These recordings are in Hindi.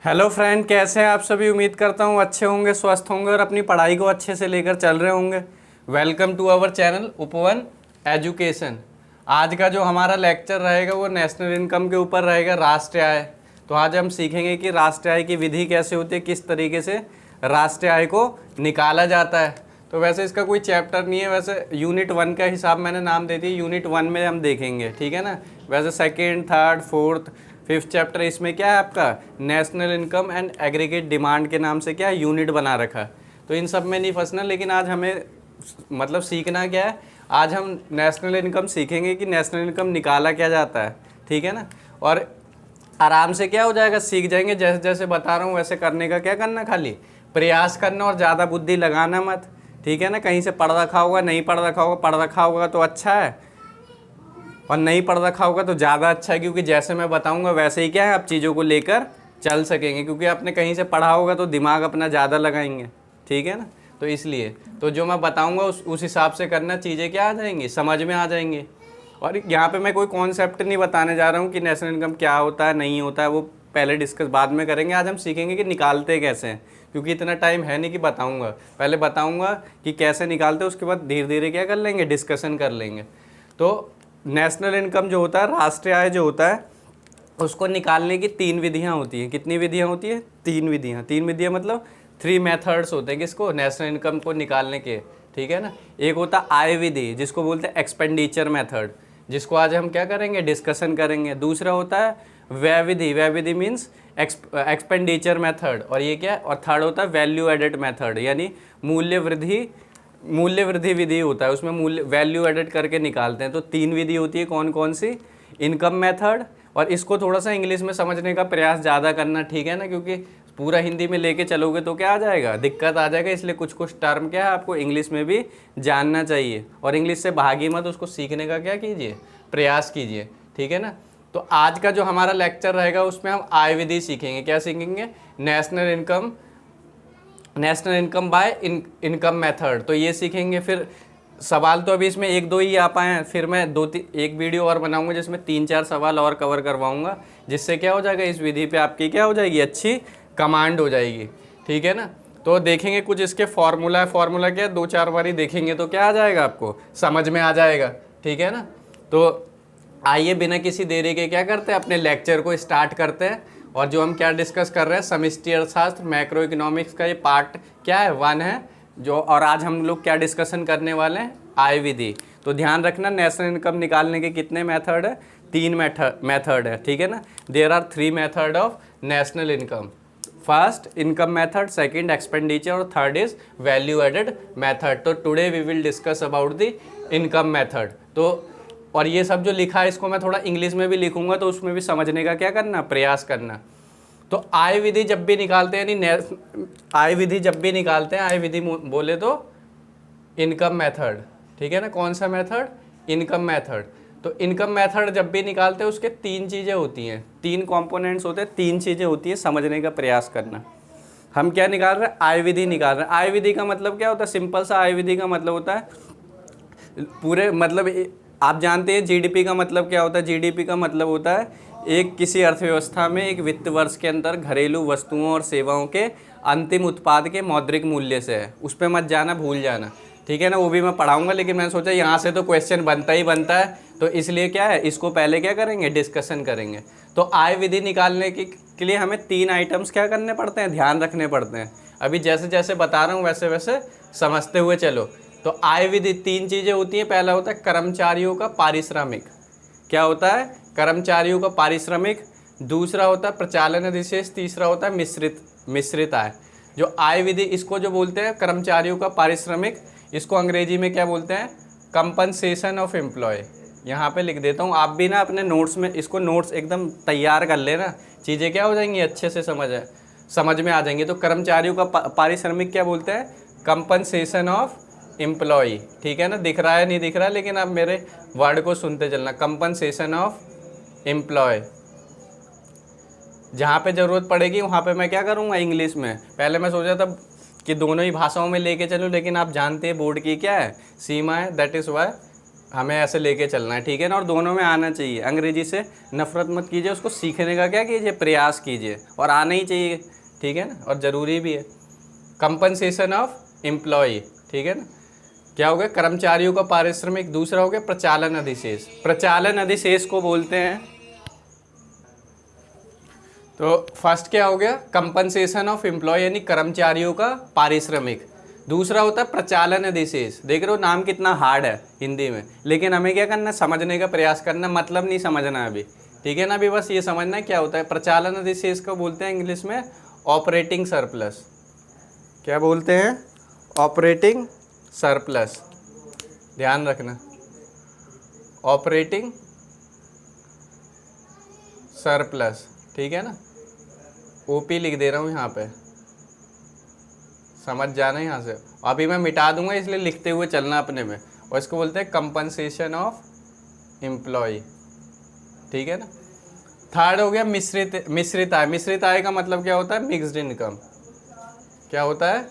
हेलो फ्रेंड, कैसे हैं आप सभी। उम्मीद करता हूँ अच्छे होंगे, स्वस्थ होंगे और अपनी पढ़ाई को अच्छे से लेकर चल रहे होंगे। वेलकम टू आवर चैनल उपवन एजुकेशन। आज का जो हमारा लेक्चर रहेगा वो नेशनल इनकम के ऊपर रहेगा, राष्ट्रीय आय। तो आज हम सीखेंगे कि राष्ट्रीय आय की विधि कैसे होती है, किस तरीके से राष्ट्रीय आय को निकाला जाता है। तो वैसे इसका कोई चैप्टर नहीं है, वैसे यूनिट 1 का हिसाब मैंने नाम दे दिया। यूनिट 1 में हम देखेंगे, ठीक है ना। वैसे second, third, fourth, fifth chapter इसमें क्या है आपका, national income and aggregate demand के नाम से क्या है, यूनिट बना रखा है। तो इन सब में नहीं फंसना, लेकिन आज हमें मतलब सीखना क्या है, आज हम नेशनल इनकम सीखेंगे कि नेशनल इनकम निकाला क्या जाता है, ठीक है ना। और आराम से क्या हो जाएगा, सीख जाएंगे। जैसे जैसे बता रहा हूँ वैसे करने का क्या करना, खाली प्रयास करना और ज़्यादा बुद्धि लगाना मत, ठीक है ना। कहीं से पढ़ रखा होगा, नहीं पढ़ रखा होगा, पढ़ रखा होगा तो अच्छा है, और नहीं पढ़ रखा होगा तो ज़्यादा अच्छा है, क्योंकि जैसे मैं बताऊंगा वैसे ही क्या है आप चीज़ों को लेकर चल सकेंगे। क्योंकि आपने कहीं से पढ़ा होगा तो दिमाग अपना ज़्यादा लगाएंगे, ठीक है ना। तो इसलिए तो जो मैं बताऊंगा उस हिसाब से करना, चीज़ें क्या आ जाएंगी, समझ में आ जाएंगी। और यहाँ पे मैं कोई कॉन्सेप्ट नहीं बताने जा रहा हूँ कि नेशनल इनकम क्या होता है नहीं होता है, वो पहले डिस्कस बाद में करेंगे। आज हम सीखेंगे कि निकालते कैसे हैं, क्योंकि इतना टाइम है नहीं कि बताऊँगा। पहले बताऊँगा कि कैसे निकालते, उसके बाद धीरे धीरे क्या कर लेंगे, डिस्कशन कर लेंगे। तो नेशनल इनकम जो होता है, राष्ट्रीय आय जो होता है, उसको निकालने की 3 विधियां होती हैं। कितनी विधियां होती हैं, 3 विधियां। 3 विधियां मतलब 3 मेथड्स होते हैं किसको, नेशनल इनकम को निकालने के, ठीक है ना। एक होता है आय विधि, जिसको बोलते हैं एक्सपेंडिचर मेथड, जिसको आज हम क्या करेंगे, डिस्कशन करेंगे। दूसरा होता है व्यय विधि, व्यय विधि मीन्स एक्सपेंडिचर मेथड, और ये क्या है, और थर्ड होता है वैल्यू एडेड मेथड, यानी मूल्य वृद्धि विधि होता है। उसमें मूल्य वैल्यू एडेड करके निकालते हैं। तो 3 विधि होती है, कौन कौन सी, इनकम मेथड। और इसको थोड़ा सा इंग्लिश में समझने का प्रयास ज़्यादा करना, ठीक है ना, क्योंकि पूरा हिंदी में लेके चलोगे तो क्या आ जाएगा, दिक्कत आ जाएगा। इसलिए कुछ कुछ टर्म क्या है आपको इंग्लिश में भी जानना चाहिए, और इंग्लिश से भागी मत, उसको सीखने का क्या कीजिए, प्रयास कीजिए, ठीक है ना। तो आज का जो हमारा लेक्चर रहेगा उसमें हम आय विधि सीखेंगे। क्या सीखेंगे, national income by income method, तो ये सीखेंगे। फिर सवाल तो अभी इसमें 1-2 ही आ पाए हैं, फिर मैं एक वीडियो और बनाऊंगा जिसमें 3-4 सवाल और कवर करवाऊंगा, जिससे क्या हो जाएगा, इस विधि पे आपकी क्या हो जाएगी, अच्छी कमांड हो जाएगी, ठीक है ना। तो देखेंगे कुछ इसके फार्मूला क्या 2-4 बार ही देखेंगे तो क्या आ जाएगा, आपको समझ में आ जाएगा, ठीक है ना। तो आइए बिना किसी देरी के क्या करते हैं, अपने लेक्चर को स्टार्ट करते हैं। और जो हम क्या डिस्कस कर रहे हैं, समष्टि अर्थशास्त्र मैक्रो इकोनॉमिक्स का ये पार्ट क्या है, 1 है जो। और आज हम लोग क्या डिस्कशन करने वाले हैं, आय विधि। तो ध्यान रखना, नेशनल इनकम निकालने के कितने मेथड है, 3 मेथड है, ठीक है ना। There are 3 method of national income. First income method, second expenditure, और third is value added method. तो today we will discuss about the income method. तो और ये सब जो लिखा है इसको मैं थोड़ा इंग्लिश में भी लिखूंगा, तो उसमें भी समझने का क्या करना, प्रयास करना। तो आय विधि जब भी निकालते हैं, यानी आय विधि जब भी निकालते हैं, आय विधि बोले तो इनकम मेथड, ठीक है ना। कौन सा मेथड, इनकम मेथड। तो इनकम मेथड जब भी निकालते हैं उसके 3 चीज़ें होती हैं, 3 कंपोनेंट्स होते हैं, 3 चीज़ें होती हैं, समझने का प्रयास करना। हम क्या निकाल रहे हैं, आय विधि निकाल रहे हैं। आय विधि का मतलब क्या होता है, सिंपल सा आय विधि का मतलब होता है पूरे, मतलब आप जानते हैं जीडीपी का मतलब क्या होता है। जीडीपी का मतलब होता है एक किसी अर्थव्यवस्था में एक वित्त वर्ष के अंदर घरेलू वस्तुओं और सेवाओं के अंतिम उत्पाद के मौद्रिक मूल्य से है। उस पर मत जाना, भूल जाना, ठीक है ना। वो भी मैं पढ़ाऊंगा, लेकिन मैंने सोचा यहाँ से तो क्वेश्चन बनता ही बनता है, तो इसलिए क्या है, इसको पहले क्या करेंगे, डिस्कशन करेंगे। तो आय विधि निकालने के लिए हमें 3 आइटम्स क्या करने पड़ते हैं, ध्यान रखने पड़ते हैं। अभी जैसे जैसे बता रहा हूँ वैसे वैसे समझते हुए चलो। तो आय विधि 3 चीज़ें होती हैं। पहला होता है कर्मचारियों का पारिश्रमिक, क्या होता है, कर्मचारियों का पारिश्रमिक। दूसरा होता है प्रचालन अधिशेष। तीसरा होता है मिश्रित आय। जो आय विधि, इसको जो बोलते हैं कर्मचारियों का पारिश्रमिक, इसको अंग्रेजी में क्या बोलते हैं, कंपनसेशन ऑफ एम्प्लॉय। यहाँ पे लिख देता हूँ, आप भी ना अपने नोट्स में इसको नोट्स एकदम तैयार कर लेना, चीज़ें क्या हो जाएंगी, अच्छे से समझ में आ जाएंगी। तो कर्मचारियों का पारिश्रमिक क्या बोलते हैं, कंपनसेशन ऑफ एम्प्लॉय, ठीक है ना। दिख रहा है नहीं दिख रहा है, लेकिन आप मेरे वर्ड को सुनते चलना, कंपनसेशन ऑफ एम्प्लॉय। जहाँ पे ज़रूरत पड़ेगी वहाँ पे मैं क्या करूँगा, इंग्लिश में। पहले मैं सोचा था कि दोनों ही भाषाओं में लेके चलूँ, लेकिन आप जानते हैं बोर्ड की क्या है सीमा है, दैट इज़ वाई हमें ऐसे लेके चलना है, ठीक है ना। और दोनों में आना चाहिए। अंग्रेजी से नफरत मत कीजिए, उसको सीखने का क्या कीजिए, प्रयास कीजिए, और आना ही चाहिए, ठीक है ना, और ज़रूरी भी है। कंपनसेशन ऑफ एम्प्लॉय, ठीक है ना, क्या हो गया, कर्मचारियों का पारिश्रमिक। दूसरा हो गया प्रचालन अधिशेष। प्रचालन अधिशेष को बोलते हैं, तो फर्स्ट क्या हो गया, कंपनसेशन ऑफ एम्प्लॉय यानी कर्मचारियों का पारिश्रमिक। दूसरा होता है प्रचालन अधिशेष। देख रहे हो नाम कितना हार्ड है हिंदी में, लेकिन हमें क्या करना है, समझने का प्रयास करना, मतलब नहीं समझना अभी, ठीक है ना। अभी बस ये समझना है क्या होता है। प्रचालन अधिशेष को बोलते हैं इंग्लिश में ऑपरेटिंग सरप्लस। क्या बोलते हैं, ऑपरेटिंग सरप्लस, ध्यान रखना, ऑपरेटिंग सरप्लस, ठीक है ना। ओपी लिख दे रहा हूँ यहाँ पे, समझ जाना यहाँ से। अभी मैं मिटा दूंगा, इसलिए लिखते हुए चलना अपने में। और इसको बोलते हैं कंपनसेशन ऑफ एम्प्लॉय, ठीक है ना। थर्ड हो गया मिश्रित आय। मिश्रित आय का मतलब क्या होता है, मिक्स्ड इनकम। क्या होता है,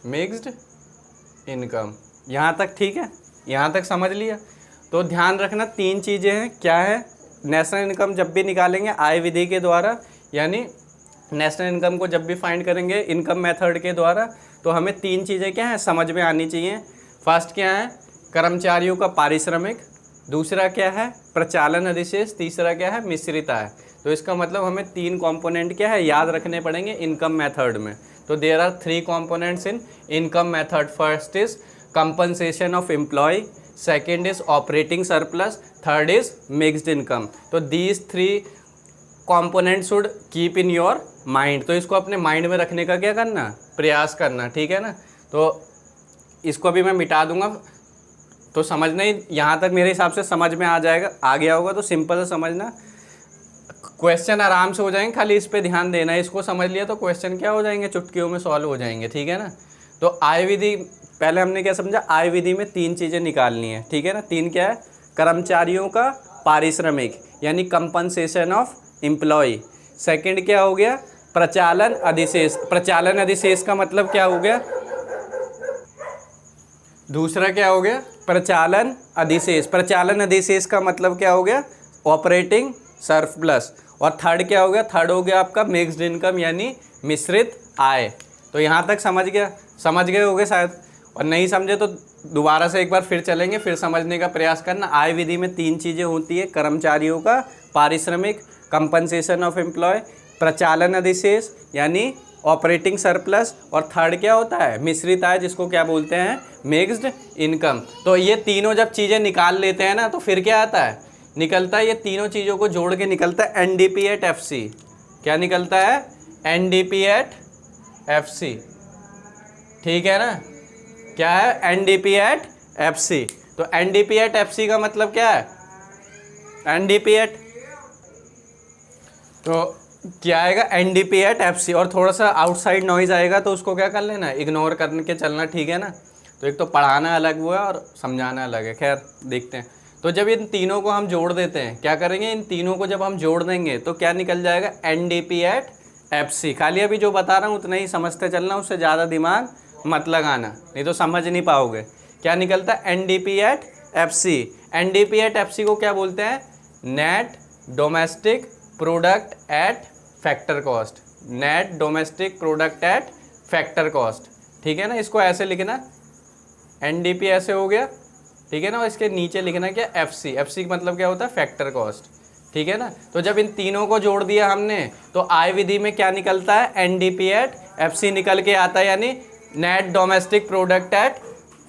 मिक्स्ड इनकम। यहाँ तक ठीक है, यहाँ तक समझ लिया। तो ध्यान रखना तीन चीज़ें हैं, क्या है, नेशनल इनकम जब भी निकालेंगे आय विधि के द्वारा, यानी नेशनल इनकम को जब भी फाइंड करेंगे इनकम मेथड के द्वारा, तो हमें तीन चीज़ें क्या हैं समझ में आनी चाहिए। फर्स्ट क्या है, कर्मचारियों का पारिश्रमिक। दूसरा क्या है, प्रचालन अधिशेष। तीसरा क्या है, मिश्रित आय। तो इसका मतलब हमें तीन कंपोनेंट क्या है याद रखने पड़ेंगे इनकम मेथड में। तो there are three components in income method. First is compensation of employ, second is operating surplus, third is mixed income. तो these three component should keep in your mind. तो इसको अपने माइंड में रखने का क्या करना, प्रयास करना, ठीक है ना। तो इसको अभी मैं मिटा दूंगा, तो समझना ही, यहाँ तक मेरे हिसाब से समझ में आ जाएगा, आ गया होगा। तो सिंपल से समझना, क्वेश्चन आराम से हो जाएंगे, खाली इस पे ध्यान देना है। इसको समझ लिया तो क्वेश्चन क्या हो जाएंगे, चुटकियों में सॉल्व हो जाएंगे, ठीक है ना। तो आय विधि, पहले हमने क्या समझा, आय विधि में तीन चीज़ें निकालनी है, ठीक है ना। तीन क्या है, कर्मचारियों का पारिश्रमिक यानी कंपनसेशन ऑफ एम्प्लॉय। सेकंड क्या हो गया, प्रचालन अधिशेष। प्रचालन अधिशेष का मतलब क्या हो गया, दूसरा क्या हो गया, प्रचालन अधिशेष। प्रचालन अधिशेष का मतलब क्या हो गया, ऑपरेटिंग सरप्लस। और थर्ड क्या हो गया, थर्ड हो गया आपका मिक्स्ड इनकम यानी मिश्रित आय। तो यहाँ तक समझ गए होगे शायद, और नहीं समझे तो दोबारा से एक बार फिर चलेंगे, फिर समझने का प्रयास करना। आय विधि में तीन चीज़ें होती है, कर्मचारियों का पारिश्रमिक, कंपनसेशन ऑफ एम्प्लॉय, प्रचालन अधिशेष यानी ऑपरेटिंग सरप्लस, और थर्ड क्या होता है, मिश्रित आय, जिसको क्या बोलते हैं, मिक्स्ड इनकम। तो ये तीनों जब चीज़ें निकाल लेते हैं ना, तो फिर क्या आता है, निकलता है, ये तीनों चीज़ों को जोड़ के निकलता है NDP एट FC। क्या निकलता है, NDP एट FC, ठीक है ना। क्या है, NDP एट FC। तो NDP एट FC का मतलब क्या है, NDP एट, तो क्या आएगा, NDP एट FC। और थोड़ा सा आउटसाइड नॉइज़ आएगा तो उसको क्या कर लेना, इग्नोर करके चलना, ठीक है ना। तो एक तो पढ़ाना अलग हुआ और समझाना अलग है, खैर देखते हैं। तो जब इन तीनों को हम जोड़ देते हैं, क्या करेंगे, इन तीनों को जब हम जोड़ देंगे तो क्या निकल जाएगा, NDP एट FC। खाली अभी जो बता रहा हूँ उतना ही समझते चलना, उससे ज़्यादा दिमाग मत लगाना, नहीं तो समझ नहीं पाओगे। क्या निकलता है, NDP at FC। NDP at FC को क्या बोलते हैं, net domestic product at factor cost. Net domestic product at factor cost, ठीक है ना। इसको ऐसे लिखना, NDP ऐसे हो गया, ठीक है ना। और इसके नीचे लिखना क्या, FC। FC का मतलब क्या होता है, फैक्टर कॉस्ट, ठीक है ना। तो जब इन तीनों को जोड़ दिया हमने तो आय विधि में क्या निकलता है, NDP एट FC निकल के आता है, यानी net domestic product at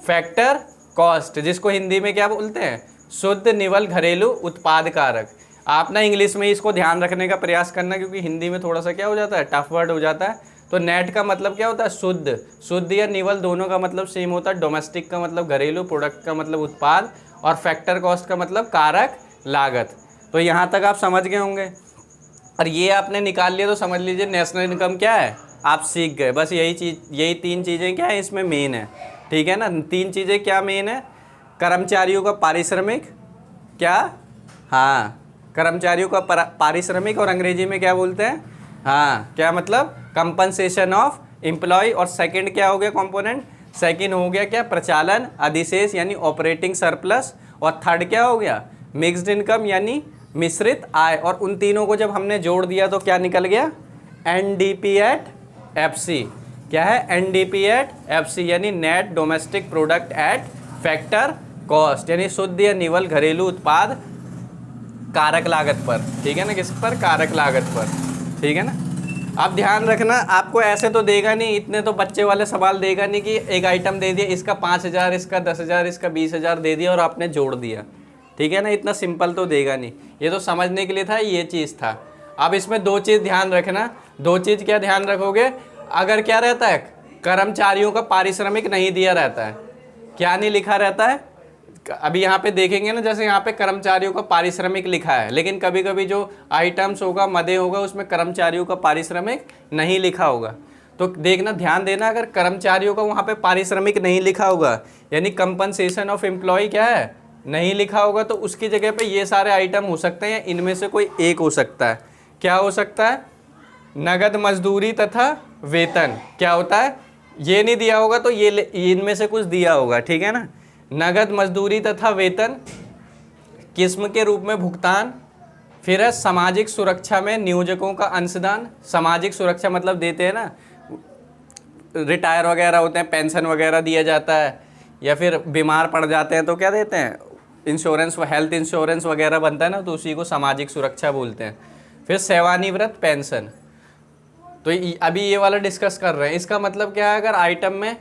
factor cost, जिसको हिंदी में क्या बोलते हैं, शुद्ध निवल घरेलू उत्पाद कारक। आप ना इंग्लिश में इसको ध्यान रखने का प्रयास करना, क्योंकि हिंदी में थोड़ा सा क्या हो जाता है, टफ वर्ड हो जाता है। तो नेट का मतलब क्या होता है, शुद्ध। शुद्ध या निवल दोनों का मतलब सेम होता है। डोमेस्टिक का मतलब घरेलू, प्रोडक्ट का मतलब उत्पाद, और फैक्टर कॉस्ट का मतलब कारक लागत। तो यहाँ तक आप समझ गए होंगे, और ये आपने निकाल लिया तो समझ लीजिए नेशनल इनकम क्या है, आप सीख गए। बस यही तीन चीज़ें क्या है इसमें मेन है, ठीक है ना। तीन चीज़ें क्या मेन है, कर्मचारियों का पारिश्रमिक, क्या, हाँ, कर्मचारियों का पारिश्रमिक, और अंग्रेजी में क्या बोलते हैं, हाँ, क्या मतलब, कंपनसेशन ऑफ एम्प्लॉय। और सेकंड क्या हो गया कंपोनेंट, सेकंड हो गया क्या, प्रचालन अधिशेष यानी ऑपरेटिंग सरप्लस। और थर्ड क्या हो गया, मिक्स्ड इनकम यानी मिश्रित आय। और उन तीनों को जब हमने जोड़ दिया तो क्या निकल गया, एनडीपी एट एफसी। क्या है, एनडीपी एट एफसी यानी net domestic product at factor cost, यानी शुद्ध या निवल घरेलू उत्पाद कारक लागत पर। ठीक है ना, किस पर, कारक लागत पर। ठीक है ना। अब ध्यान रखना, आपको ऐसे तो देगा नहीं, इतने तो बच्चे वाले सवाल देगा नहीं कि एक आइटम दे दिया, इसका 5,000, इसका 10,000, इसका 20,000 दे दिया और आपने जोड़ दिया। ठीक है ना, इतना सिंपल तो देगा नहीं। ये तो समझने के लिए था, ये चीज़ था। अब इसमें दो चीज़ ध्यान रखना। दो चीज़ क्या ध्यान रखोगे, अगर क्या रहता है, कर्मचारियों का पारिश्रमिक नहीं दिया रहता है, क्या नहीं लिखा रहता है, अभी यहाँ पे देखेंगे ना, जैसे यहाँ पे कर्मचारियों का पारिश्रमिक लिखा है, लेकिन कभी कभी जो आइटम्स होगा, मदे होगा, उसमें कर्मचारियों का पारिश्रमिक नहीं लिखा होगा। तो देखना, ध्यान देना, अगर कर्मचारियों का वहाँ पे पारिश्रमिक नहीं लिखा होगा यानी कंपनसेशन ऑफ एम्प्लॉय क्या है, नहीं लिखा होगा, तो उसकी जगह पे ये सारे आइटम हो सकते हैं, इनमें से कोई एक हो सकता है। क्या हो सकता है, नगद मजदूरी तथा वेतन। क्या होता है, ये नहीं दिया होगा तो ये इनमें से कुछ दिया होगा। ठीक है ना, नगद मजदूरी तथा वेतन, किस्म के रूप में भुगतान। फिर है सामाजिक सुरक्षा में नियोजकों का अंशदान। सामाजिक सुरक्षा मतलब देते हैं ना, रिटायर वगैरह होते हैं, पेंशन वगैरह दिया जाता है, या फिर बीमार पड़ जाते हैं तो क्या देते हैं, इंश्योरेंस, हेल्थ इंश्योरेंस वगैरह बनता है ना, तो उसी को सामाजिक सुरक्षा बोलते हैं। फिर सेवानिवृत्त पेंशन, तो अभी ये वाला डिस्कस कर रहे हैं। इसका मतलब क्या है, अगर आइटम में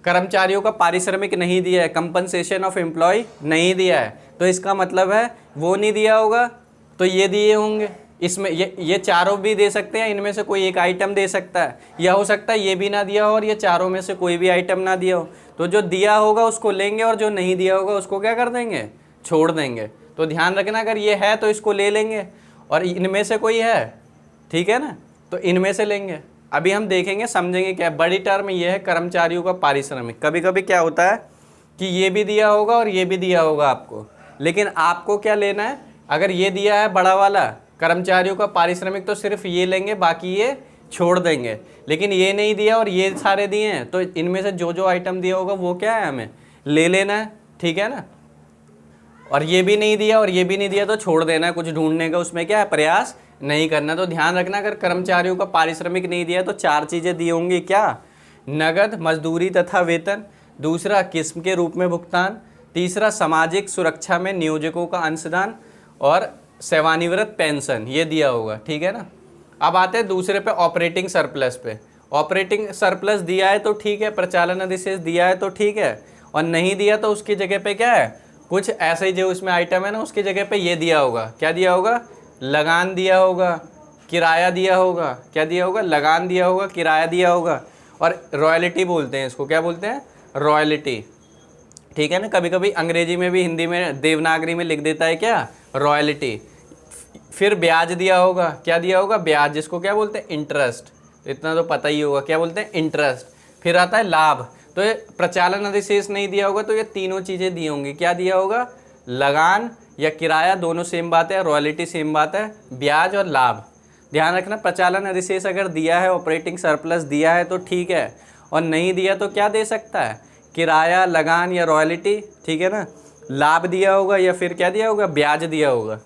कर्मचारियों का पारिश्रमिक नहीं दिया है, कंपनसेशन ऑफ एम्प्लॉय नहीं दिया है, तो इसका मतलब है वो नहीं दिया होगा तो ये दिए होंगे। इसमें ये चारों भी दे सकते हैं, इनमें से कोई एक आइटम दे सकता है, या हो सकता है ये भी ना दिया हो और ये चारों में से कोई भी आइटम ना दिया हो। तो जो दिया होगा उसको लेंगे और जो नहीं दिया होगा उसको क्या कर देंगे, छोड़ देंगे। तो ध्यान रखना, अगर ये है तो इसको ले लेंगे, और इनमें से कोई है, ठीक है ना, तो इनमें से लेंगे। अभी हम देखेंगे, समझेंगे क्या बड़ी टर्म ये है, कर्मचारियों का पारिश्रमिक। कभी कभी क्या होता है कि ये भी दिया होगा और ये भी दिया होगा आपको, लेकिन आपको क्या लेना है, अगर ये दिया है बड़ा वाला कर्मचारियों का पारिश्रमिक तो सिर्फ ये लेंगे, बाकी ये छोड़ देंगे। लेकिन ये नहीं दिया और ये सारे दिए हैं, तो इनमें से जो जो आइटम दिया होगा वो क्या है, हमें ले लेना है। ठीक है ना, और ये भी नहीं दिया और ये भी नहीं दिया तो छोड़ देना है, कुछ ढूंढने का उसमें क्या है, प्रयास नहीं करना। तो ध्यान रखना, अगर कर्मचारियों का पारिश्रमिक नहीं दिया तो चार चीज़ें दी होंगी, क्या, नगद मजदूरी तथा वेतन, दूसरा किस्म के रूप में भुगतान, तीसरा सामाजिक सुरक्षा में नियोजकों का अंशदान, और सेवानिवृत्त पेंशन, ये दिया होगा। ठीक है ना। अब आते हैं दूसरे पे, ऑपरेटिंग सरप्लस पे। ऑपरेटिंग सरप्लस दिया है तो ठीक है, प्रचालन अधिशेष दिया है तो ठीक है, और नहीं दिया तो उसकी जगह पे क्या है, कुछ ऐसे ही जो उसमें आइटम है ना, उसकी जगह पे ये दिया होगा। क्या दिया होगा, लगान दिया होगा, किराया दिया होगा। क्या दिया होगा, लगान दिया होगा, किराया दिया होगा, और रॉयल्टी बोलते हैं इसको। क्या बोलते हैं, रॉयल्टी। ठीक है ना, कभी कभी अंग्रेजी में भी, हिंदी में, देवनागरी में लिख देता है क्या, रॉयल्टी। फिर ब्याज दिया होगा। क्या दिया होगा, ब्याज, जिसको क्या बोलते हैं, इंटरेस्ट। इतना तो पता ही होगा, क्या बोलते हैं, इंटरेस्ट। फिर आता है लाभ। तो ये प्रचालन अधिशेष नहीं दिया होगा तो ये तीनों चीज़ें दी होंगी। क्या दिया होगा, लगान या किराया, दोनों सेम बात है, रॉयल्टी सेम बात है, ब्याज और लाभ। ध्यान रखना, प्रचालन अधिशेष अगर दिया है, ऑपरेटिंग सरप्लस दिया है तो ठीक है, और नहीं दिया तो क्या दे सकता है, किराया, लगान या रॉयल्टी। ठीक है ना, लाभ दिया होगा या फिर क्या दिया होगा, ब्याज दिया होगा।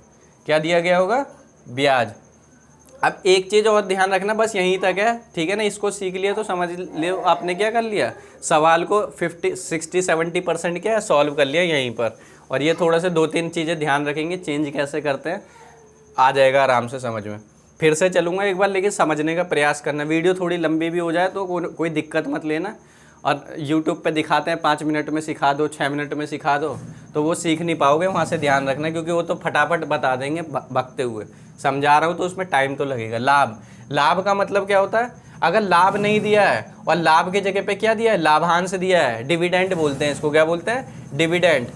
क्या दिया गया होगा, ब्याज। अब एक चीज़ और ध्यान रखना, बस यहीं तक है। ठीक है ना, इसको सीख लिया तो समझ लियो आपने क्या कर लिया, सवाल को 50-60-70% क्या है, सॉल्व कर लिया यहीं पर। और ये थोड़ा से 2-3 चीज़ें ध्यान रखेंगे, चेंज कैसे करते हैं, आ जाएगा आराम से समझ में। फिर से चलूँगा एक बार, लेकिन समझने का प्रयास करना। वीडियो थोड़ी लंबी भी हो जाए तो कोई दिक्कत मत लेना। और यूट्यूब पे दिखाते हैं 5 मिनट में सिखा दो, 6 मिनट में सिखा दो, तो वो सीख नहीं पाओगे। वहाँ से ध्यान रखना, क्योंकि वो तो फटाफट बता देंगे बकते हुए। समझा रहा हूँ तो उसमें टाइम तो लगेगा। लाभ, लाभ का मतलब क्या होता है, अगर लाभ नहीं दिया है और लाभ की जगह पे क्या दिया है, लाभांश दिया है, डिविडेंड बोलते हैं इसको। क्या बोलते हैं, डिविडेंड,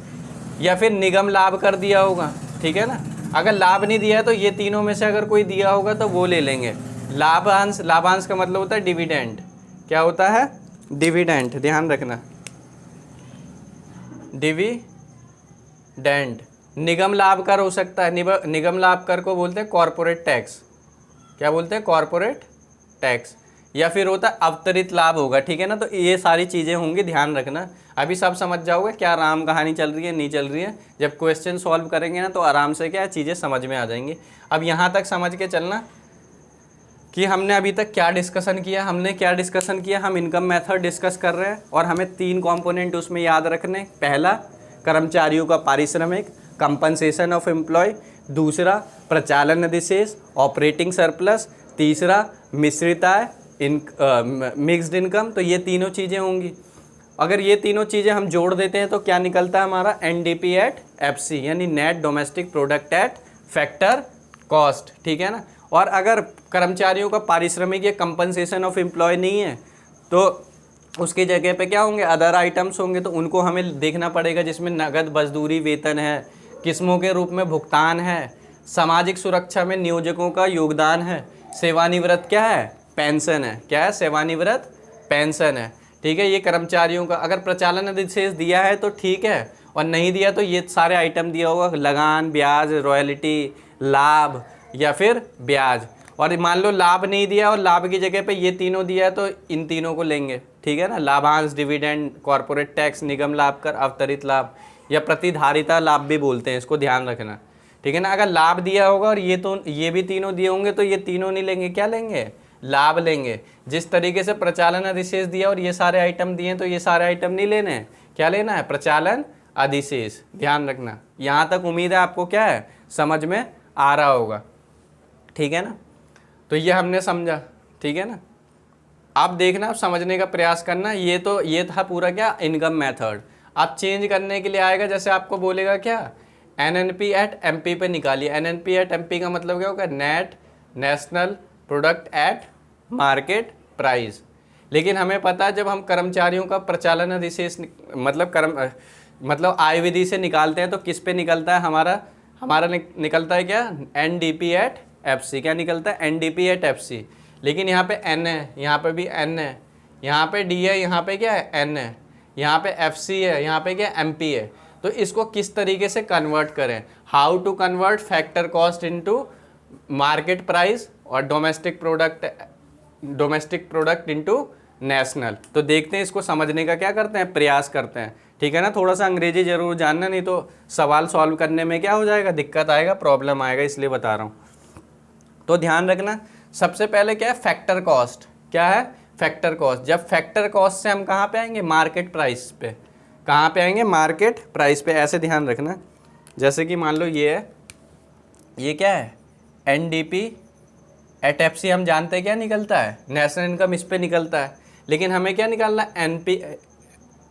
या फिर निगम लाभ कर दिया होगा। ठीक है ना, अगर लाभ नहीं दिया है तो ये तीनों में से अगर कोई दिया होगा तो वो ले लेंगे। लाभांश, लाभांश का मतलब होता है डिविडेंड। क्या होता है, डिविडेंड, ध्यान रखना, डिविडेंड। निगम लाभ कर हो सकता है, निगम लाभ कर को बोलते हैं कॉरपोरेट टैक्स। क्या बोलते हैं, कॉरपोरेट टैक्स। या फिर होता है अवतरित लाभ होगा, ठीक है ना। तो ये सारी चीज़ें होंगी, ध्यान रखना। अभी सब समझ जाओगे क्या राम कहानी चल रही है नहीं चल रही है। जब क्वेश्चन सॉल्व करेंगे ना तो आराम से क्या चीज़ें समझ में आ जाएंगी। अब यहाँ तक समझ के चलना कि हमने अभी तक क्या डिस्कशन किया। हम इनकम मेथड डिस्कस कर रहे हैं और हमें 3 कंपोनेंट उसमें याद रखने। पहला कर्मचारियों का पारिश्रमिक, कंपनसेशन ऑफ एम्प्लॉय। दूसरा प्रचालन अधिशेष, ऑपरेटिंग सरप्लस। तीसरा मिश्रित आय, मिक्स्ड इनकम। तो ये तीनों चीज़ें होंगी। अगर ये तीनों चीज़ें हम जोड़ देते हैं तो क्या निकलता है हमारा एनडीपी एट एफसी, यानी net domestic product at factor cost, ठीक है ना। और अगर कर्मचारियों का पारिश्रमिक या कंपनसेशन ऑफ एम्प्लॉय नहीं है तो उसकी जगह पे क्या होंगे, अदर आइटम्स होंगे। तो उनको हमें देखना पड़ेगा जिसमें नगद मजदूरी वेतन है, किस्मों के रूप में भुगतान है, सामाजिक सुरक्षा में नियोजकों का योगदान है, सेवानिवृत्त क्या है, पेंशन है। क्या है, सेवानिवृत्त पेंशन है, ठीक है। ये कर्मचारियों का अगर प्रचालन अधिशेष दिया है तो ठीक है, और नहीं दिया तो ये सारे आइटम दिया होगा, लगान, ब्याज, रॉयल्टी, लाभ या फिर ब्याज। और मान लो लाभ नहीं दिया और लाभ की जगह पे ये तीनों दिया है तो इन तीनों को लेंगे, ठीक है ना। लाभांश, डिविडेंड, कॉर्पोरेट टैक्स, निगम लाभ कर, अवतरित लाभ या प्रतिधारिता लाभ भी बोलते हैं, इसको ध्यान रखना, ठीक है ना। अगर लाभ दिया होगा और ये भी तीनों दिए होंगे तो ये तीनों नहीं लेंगे, क्या लेंगे, लाभ लेंगे। जिस तरीके से प्रचालन अधिशेष दिया और ये सारे आइटम दिए तो ये सारे आइटम नहीं लेने हैं, क्या लेना है, प्रचालन अधिशेष। ध्यान रखना। यहाँ तक उम्मीद है आपको क्या है, समझ में आ रहा होगा, ठीक है ना। तो ये हमने समझा, ठीक है ना। आप देखना, आप समझने का प्रयास करना। ये था पूरा क्या, इनकम मेथड। आप चेंज करने के लिए आएगा, जैसे आपको बोलेगा क्या, एनएनपी एट एमपी पे निकालिए। एनएनपी एट एमपी का मतलब क्या होगा, net national product eight market price. लेकिन हमें पता है जब हम कर्मचारियों का प्रचालन अधिशेष मतलब आय विधि से निकालते हैं तो किस पे निकलता है, हमारा निकलता है क्या, एनडीपी एट एफसी। क्या निकलता है, एनडीपी एट एफसी। लेकिन यहाँ पे एन है, यहाँ पे भी एन है, यहाँ पे डी है, यहाँ पे क्या है, एन है, यहाँ पे एफसी है, यहाँ पे क्या, एमपी है। तो इसको किस तरीके से कन्वर्ट करें, how to convert factor cost into market price और डोमेस्टिक प्रोडक्ट इनटू नेशनल। तो देखते हैं, इसको समझने का क्या करते हैं, प्रयास करते हैं, ठीक है ना। थोड़ा सा अंग्रेजी जरूर जानना, नहीं तो सवाल सॉल्व करने में क्या हो जाएगा, दिक्कत आएगा, प्रॉब्लम आएगा, इसलिए बता रहा हूँ। तो ध्यान रखना, सबसे पहले क्या है, फैक्टर कॉस्ट। क्या है, फैक्टर कॉस्ट। जब फैक्टर कॉस्ट से हम कहाँ पे आएंगे, मार्केट प्राइस पे। कहाँ पे आएंगे, मार्केट प्राइस पे। ऐसे ध्यान रखना, जैसे कि मान लो ये है, ये क्या है, एनडीपी एट एफसी। हम जानते हैं क्या निकलता है, नेशनल इनकम, इस पे निकलता है। लेकिन हमें क्या निकालना है, एनपी,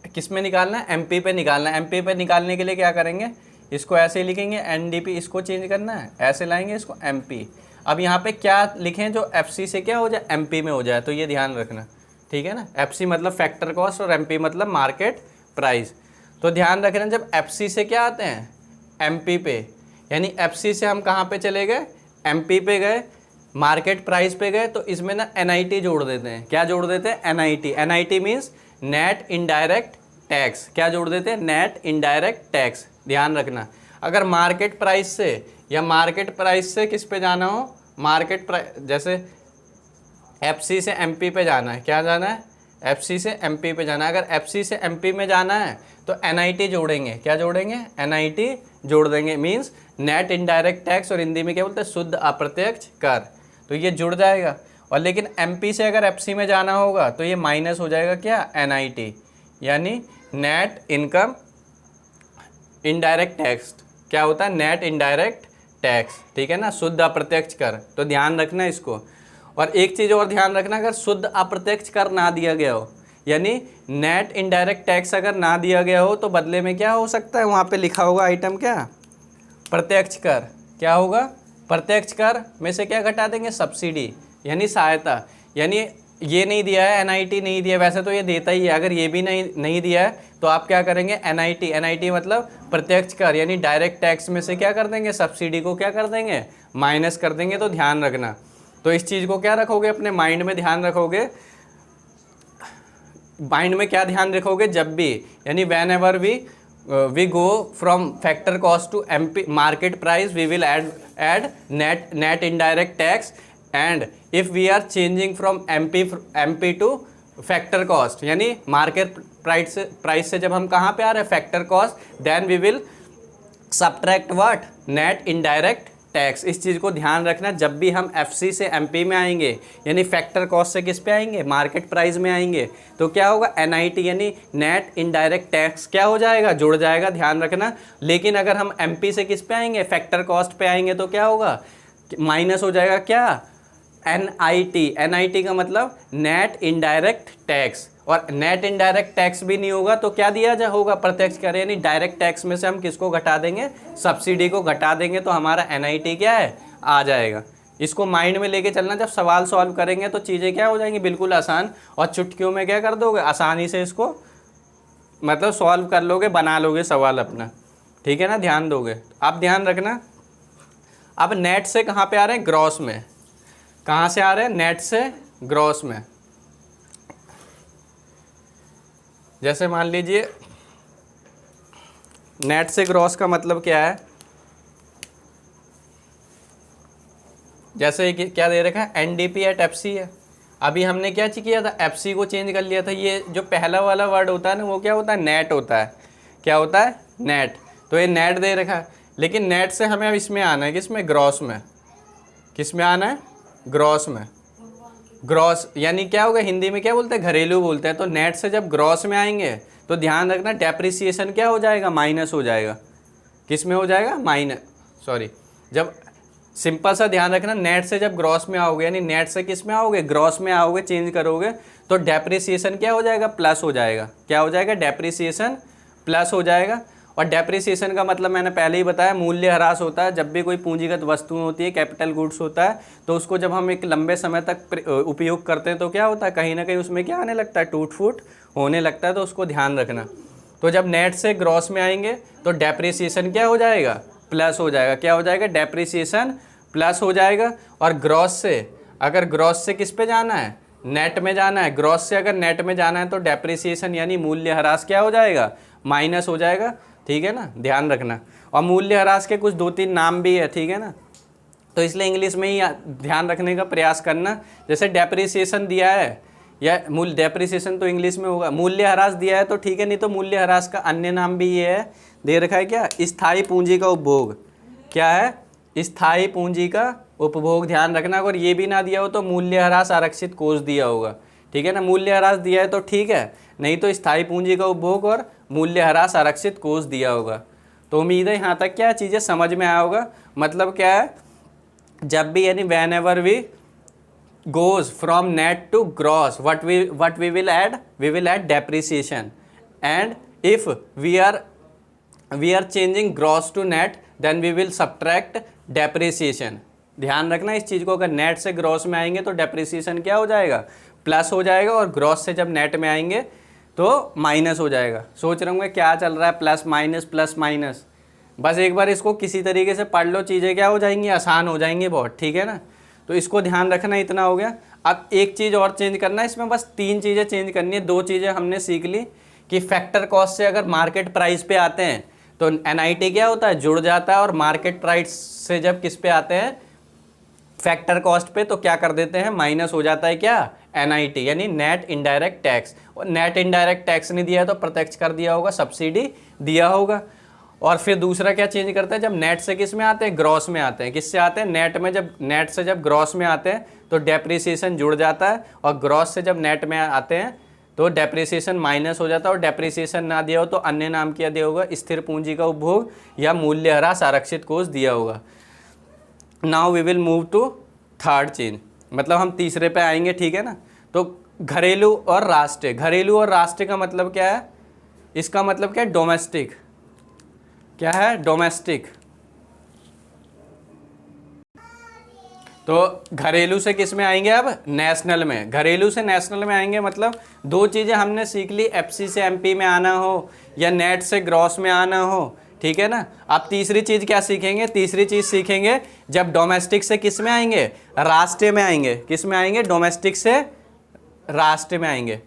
किस में निकालना है, एमपी पे निकालना है। एमपी पे निकालने के लिए क्या करेंगे, इसको ऐसे ही लिखेंगे, एनडीपी, इसको चेंज करना है, ऐसे लाएंगे इसको एमपी। अब यहाँ पे क्या लिखें जो एफसी से क्या हो जाए, एमपी में हो जाए। तो ये ध्यान रखना, ठीक है ना। एफसी मतलब फैक्टर कॉस्ट और एमपी मतलब मार्केट प्राइस। तो ध्यान रखना, जब एफसी से क्या आते हैं, एमपी पे, यानी एफसी से हम कहाँ पे चले गए, एमपी पे गए, मार्केट प्राइस पे गए, तो इसमें ना एनआईटी जोड़ देते हैं। क्या जोड़ देते हैं, NIT. NIT means net indirect tax. क्या जोड़ देते हैं, नेट इनडायरेक्ट टैक्स। ध्यान रखना, अगर मार्केट प्राइस से या मार्केट प्राइस से किस पे जाना हो, मार्केट प्राइस, जैसे एफसी से एमपी पे जाना है, क्या जाना है, एफसी से एमपी पे जाना है। अगर एफसी से एमपी में जाना है तो एनआईटी जोड़ेंगे। क्या जोड़ेंगे, एनआईटी जोड़ देंगे, मीन्स नेट इनडायरेक्ट टैक्स, और हिंदी में क्या बोलते हैं, शुद्ध अप्रत्यक्ष कर। तो ये जुड़ जाएगा। और लेकिन एमपी से अगर एफसी में जाना होगा तो ये माइनस हो जाएगा, क्या, एनआईटी, यानी नेट इनकम इनडायरेक्ट टैक्स। क्या होता है, नेट इनडायरेक्ट टैक्स, ठीक है ना, शुद्ध अप्रत्यक्ष कर। तो ध्यान रखना इसको। और एक चीज़ और ध्यान रखना, अगर शुद्ध अप्रत्यक्ष कर ना दिया गया हो, यानी नेट इनडायरेक्ट टैक्स अगर ना दिया गया हो, तो बदले में क्या हो सकता है, वहाँ पे लिखा होगा आइटम क्या, प्रत्यक्ष कर। क्या होगा, प्रत्यक्ष कर में से क्या घटा देंगे, सब्सिडी, यानी सहायता। यानी ये नहीं दिया है, एनआईटी नहीं दिया, वैसे तो ये देता ही है, अगर ये भी नहीं दिया है तो आप क्या करेंगे, एनआईटी। एनआईटी मतलब प्रत्यक्ष कर, यानी डायरेक्ट टैक्स में से क्या कर देंगे, सब्सिडी को क्या कर देंगे, माइनस कर देंगे। तो ध्यान रखना। तो इस चीज़ को क्या रखोगे, अपने माइंड में ध्यान रखोगे। माइंड में क्या ध्यान रखोगे, जब भी, यानी whenever we go from factor cost to MP market price, we will add net indirect tax and if we are changing from MP to factor cost, यानी मार्केट प्राइस से जब हम कहाँ पे आ रहे हैं, factor cost, then we will subtract what, net indirect tax. इस चीज़ को ध्यान रखना, जब भी हम एफसी से एमपी में आएंगे, यानी फैक्टर कॉस्ट से किस पे आएंगे, मार्केट प्राइस में आएंगे, तो क्या होगा, एनआईटी यानी नेट इनडायरेक्ट टैक्स क्या हो जाएगा, जुड़ जाएगा, ध्यान रखना। लेकिन अगर हम एमपी से किस पे आएंगे, फैक्टर कॉस्ट पे आएंगे, तो क्या होगा, माइनस हो जाएगा क्या, एनआईटी। एनआईटी का मतलब नेट इनडायरेक्ट टैक्स, और नेट इनडायरेक्ट टैक्स भी नहीं होगा तो क्या दिया जा होगा, प्रत्यक्ष कर, यानी डायरेक्ट टैक्स में से हम किसको घटा देंगे, सब्सिडी को घटा देंगे, तो हमारा एनआईटी क्या है, आ जाएगा। इसको माइंड में लेके चलना, जब सवाल सॉल्व करेंगे तो चीज़ें क्या हो जाएंगी, बिल्कुल आसान, और चुटकियों में क्या कर दोगे, आसानी से इसको मतलब सॉल्व कर लोगे, बना लोगे सवाल अपना, ठीक है ना, ध्यान दोगे। अब ध्यान रखना, अब नेट से कहाँ पे आ रहे हैं, ग्रॉस में। कहाँ से आ रहे हैं, नेट से ग्रॉस में। जैसे मान लीजिए नेट से ग्रॉस का मतलब क्या है, जैसे कि क्या दे रखा है, एनडीपी एट एफसी है। अभी हमने क्या किया था, एफसी को चेंज कर लिया था। ये जो पहला वाला वर्ड होता है ना, वो क्या होता है, नेट होता है। क्या होता है, नेट। तो ये नेट दे रखा है, लेकिन नेट से हमें अब इसमें आना है, किसमें, ग्रॉस में। किस में आना है, ग्रॉस में। ग्रॉस यानी क्या होगा, हिंदी में क्या बोलते हैं, घरेलू बोलते हैं। तो नेट से जब ग्रॉस में आएंगे तो ध्यान रखना, डेप्रिसिएशन क्या हो जाएगा, माइनस हो जाएगा। किस में हो जाएगा, जब सिंपल सा ध्यान रखना, नेट से जब ग्रॉस में आओगे, यानी नेट से किस में आओगे, ग्रॉस में आओगे, चेंज करोगे, तो डेप्रिसिएशन क्या हो जाएगा, प्लस हो जाएगा। क्या हो जाएगा, डेप्रिसिएशन प्लस हो जाएगा। और डेप्रिसिएशन का मतलब मैंने पहले ही बताया, मूल्य ह्रास होता है। जब भी कोई पूंजीगत वस्तु होती है, कैपिटल गुड्स होता है, तो उसको जब हम एक लंबे समय तक उपयोग करते हैं तो क्या होता है, कहीं ना कहीं उसमें क्या आने लगता है, टूट फूट होने लगता है। तो उसको ध्यान रखना। तो जब नेट से ग्रॉस में आएंगे तो डेप्रिसिएशन क्या हो जाएगा, प्लस हो जाएगा। क्या हो जाएगा, डेप्रिसिएशन प्लस हो जाएगा। और ग्रॉस से, अगर ग्रॉस से किस पे जाना है, नेट में जाना है, ग्रॉस से अगर नेट में जाना है तो डेप्रिसिएशन यानी मूल्य ह्रास क्या हो जाएगा, माइनस हो जाएगा। ठीक है ना, ध्यान रखना। और मूल्य ह्रास के कुछ 2-3 नाम भी है, ठीक है ना, तो इसलिए इंग्लिश में ही ध्यान रखने का प्रयास करना। जैसे डेप्रिसिएशन दिया है, या मूल्य, डेप्रिसिएशन तो इंग्लिश में होगा, मूल्य ह्रास दिया है तो ठीक है, नहीं तो मूल्य ह्रास का अन्य नाम भी ये है, दे रखा है क्या, स्थायी पूंजी का उपभोग। क्या है, स्थायी पूंजी का उपभोग, ध्यान रखना। अगर ये भी ना दिया हो तो मूल्य ह्रास आरक्षित कोष दिया होगा, ठीक है ना। मूल्य ह्रास दिया है तो ठीक है, नहीं तो स्थायी पूंजी का उपभोग और मूल्य ह्रास आरक्षित कोष दिया होगा। तो उम्मीद है यहाँ तक क्या चीज़ें समझ में आया होगा। मतलब क्या है, जब भी यानी whenever we goes from net to gross, what we will add depreciation, and if we are changing gross to net, then we will subtract depreciation। ध्यान रखना इस चीज़ को, अगर नेट से ग्रॉस में आएंगे तो डेप्रिसिएशन क्या हो जाएगा, प्लस हो जाएगा, और ग्रॉस से जब नेट में आएंगे तो माइनस हो जाएगा। सोच रहे होंगे क्या चल रहा है, प्लस माइनस। बस एक बार इसको किसी तरीके से पढ़ लो, चीज़ें क्या हो जाएंगी, आसान हो जाएंगी बहुत, ठीक है ना। तो इसको ध्यान रखना, इतना हो गया। अब एक चीज़ और चेंज करना है इसमें, बस 3 चीज़ें चेंज करनी है। 2 चीज़ें हमने सीख ली कि फैक्टर कॉस्ट से अगर मार्केट प्राइस पे आते हैं तो एनआईटी क्या होता है, जुड़ जाता है, और मार्केट प्राइस से जब किस पे आते हैं, फैक्टर कॉस्ट पे, तो क्या कर देते हैं, माइनस हो जाता है क्या, एनआईटी यानी नेट इनडायरेक्ट टैक्स। और नेट इनडायरेक्ट टैक्स नहीं दिया है तो प्रत्यक्ष कर दिया होगा, सब्सिडी दिया होगा। और फिर दूसरा क्या चेंज करते हैं, जब नेट से किस में आते हैं, ग्रॉस में आते हैं। किससे आते हैं, नेट में। जब नेट से जब ग्रॉस में आते हैं तो डेप्रिसिएशन जुड़ जाता है, और ग्रॉस से जब नेट में आते हैं तो डेप्रिसिएशन माइनस हो जाता है। और डेप्रिसिएशन ना दिया हो तो अन्य नाम क्या दिया होगा, स्थिर पूंजी का उपभोग या मूल्य ह्रास आरक्षित कोष दिया होगा। Now we will move to third change, मतलब हम तीसरे पे आएंगे, ठीक है ना। तो घरेलू और राष्ट्रीय। घरेलू और राष्ट्रीय का मतलब क्या है, इसका मतलब क्या है, डोमेस्टिक। क्या है, डोमेस्टिक। तो घरेलू से किस में आएंगे, अब नेशनल में। घरेलू से नेशनल में आएंगे, मतलब 2 चीज़ें हमने सीख ली, एफसी से एमपी में आना हो या नेट से ग्रॉस में आना हो, ठीक है ना। अब तीसरी चीज़ क्या सीखेंगे, तीसरी चीज़ सीखेंगे जब डोमेस्टिक से किस में आएंगे, राष्ट्रीय में आएंगे। किस में आएंगे, डोमेस्टिक से राष्ट्रीय में आएंगे।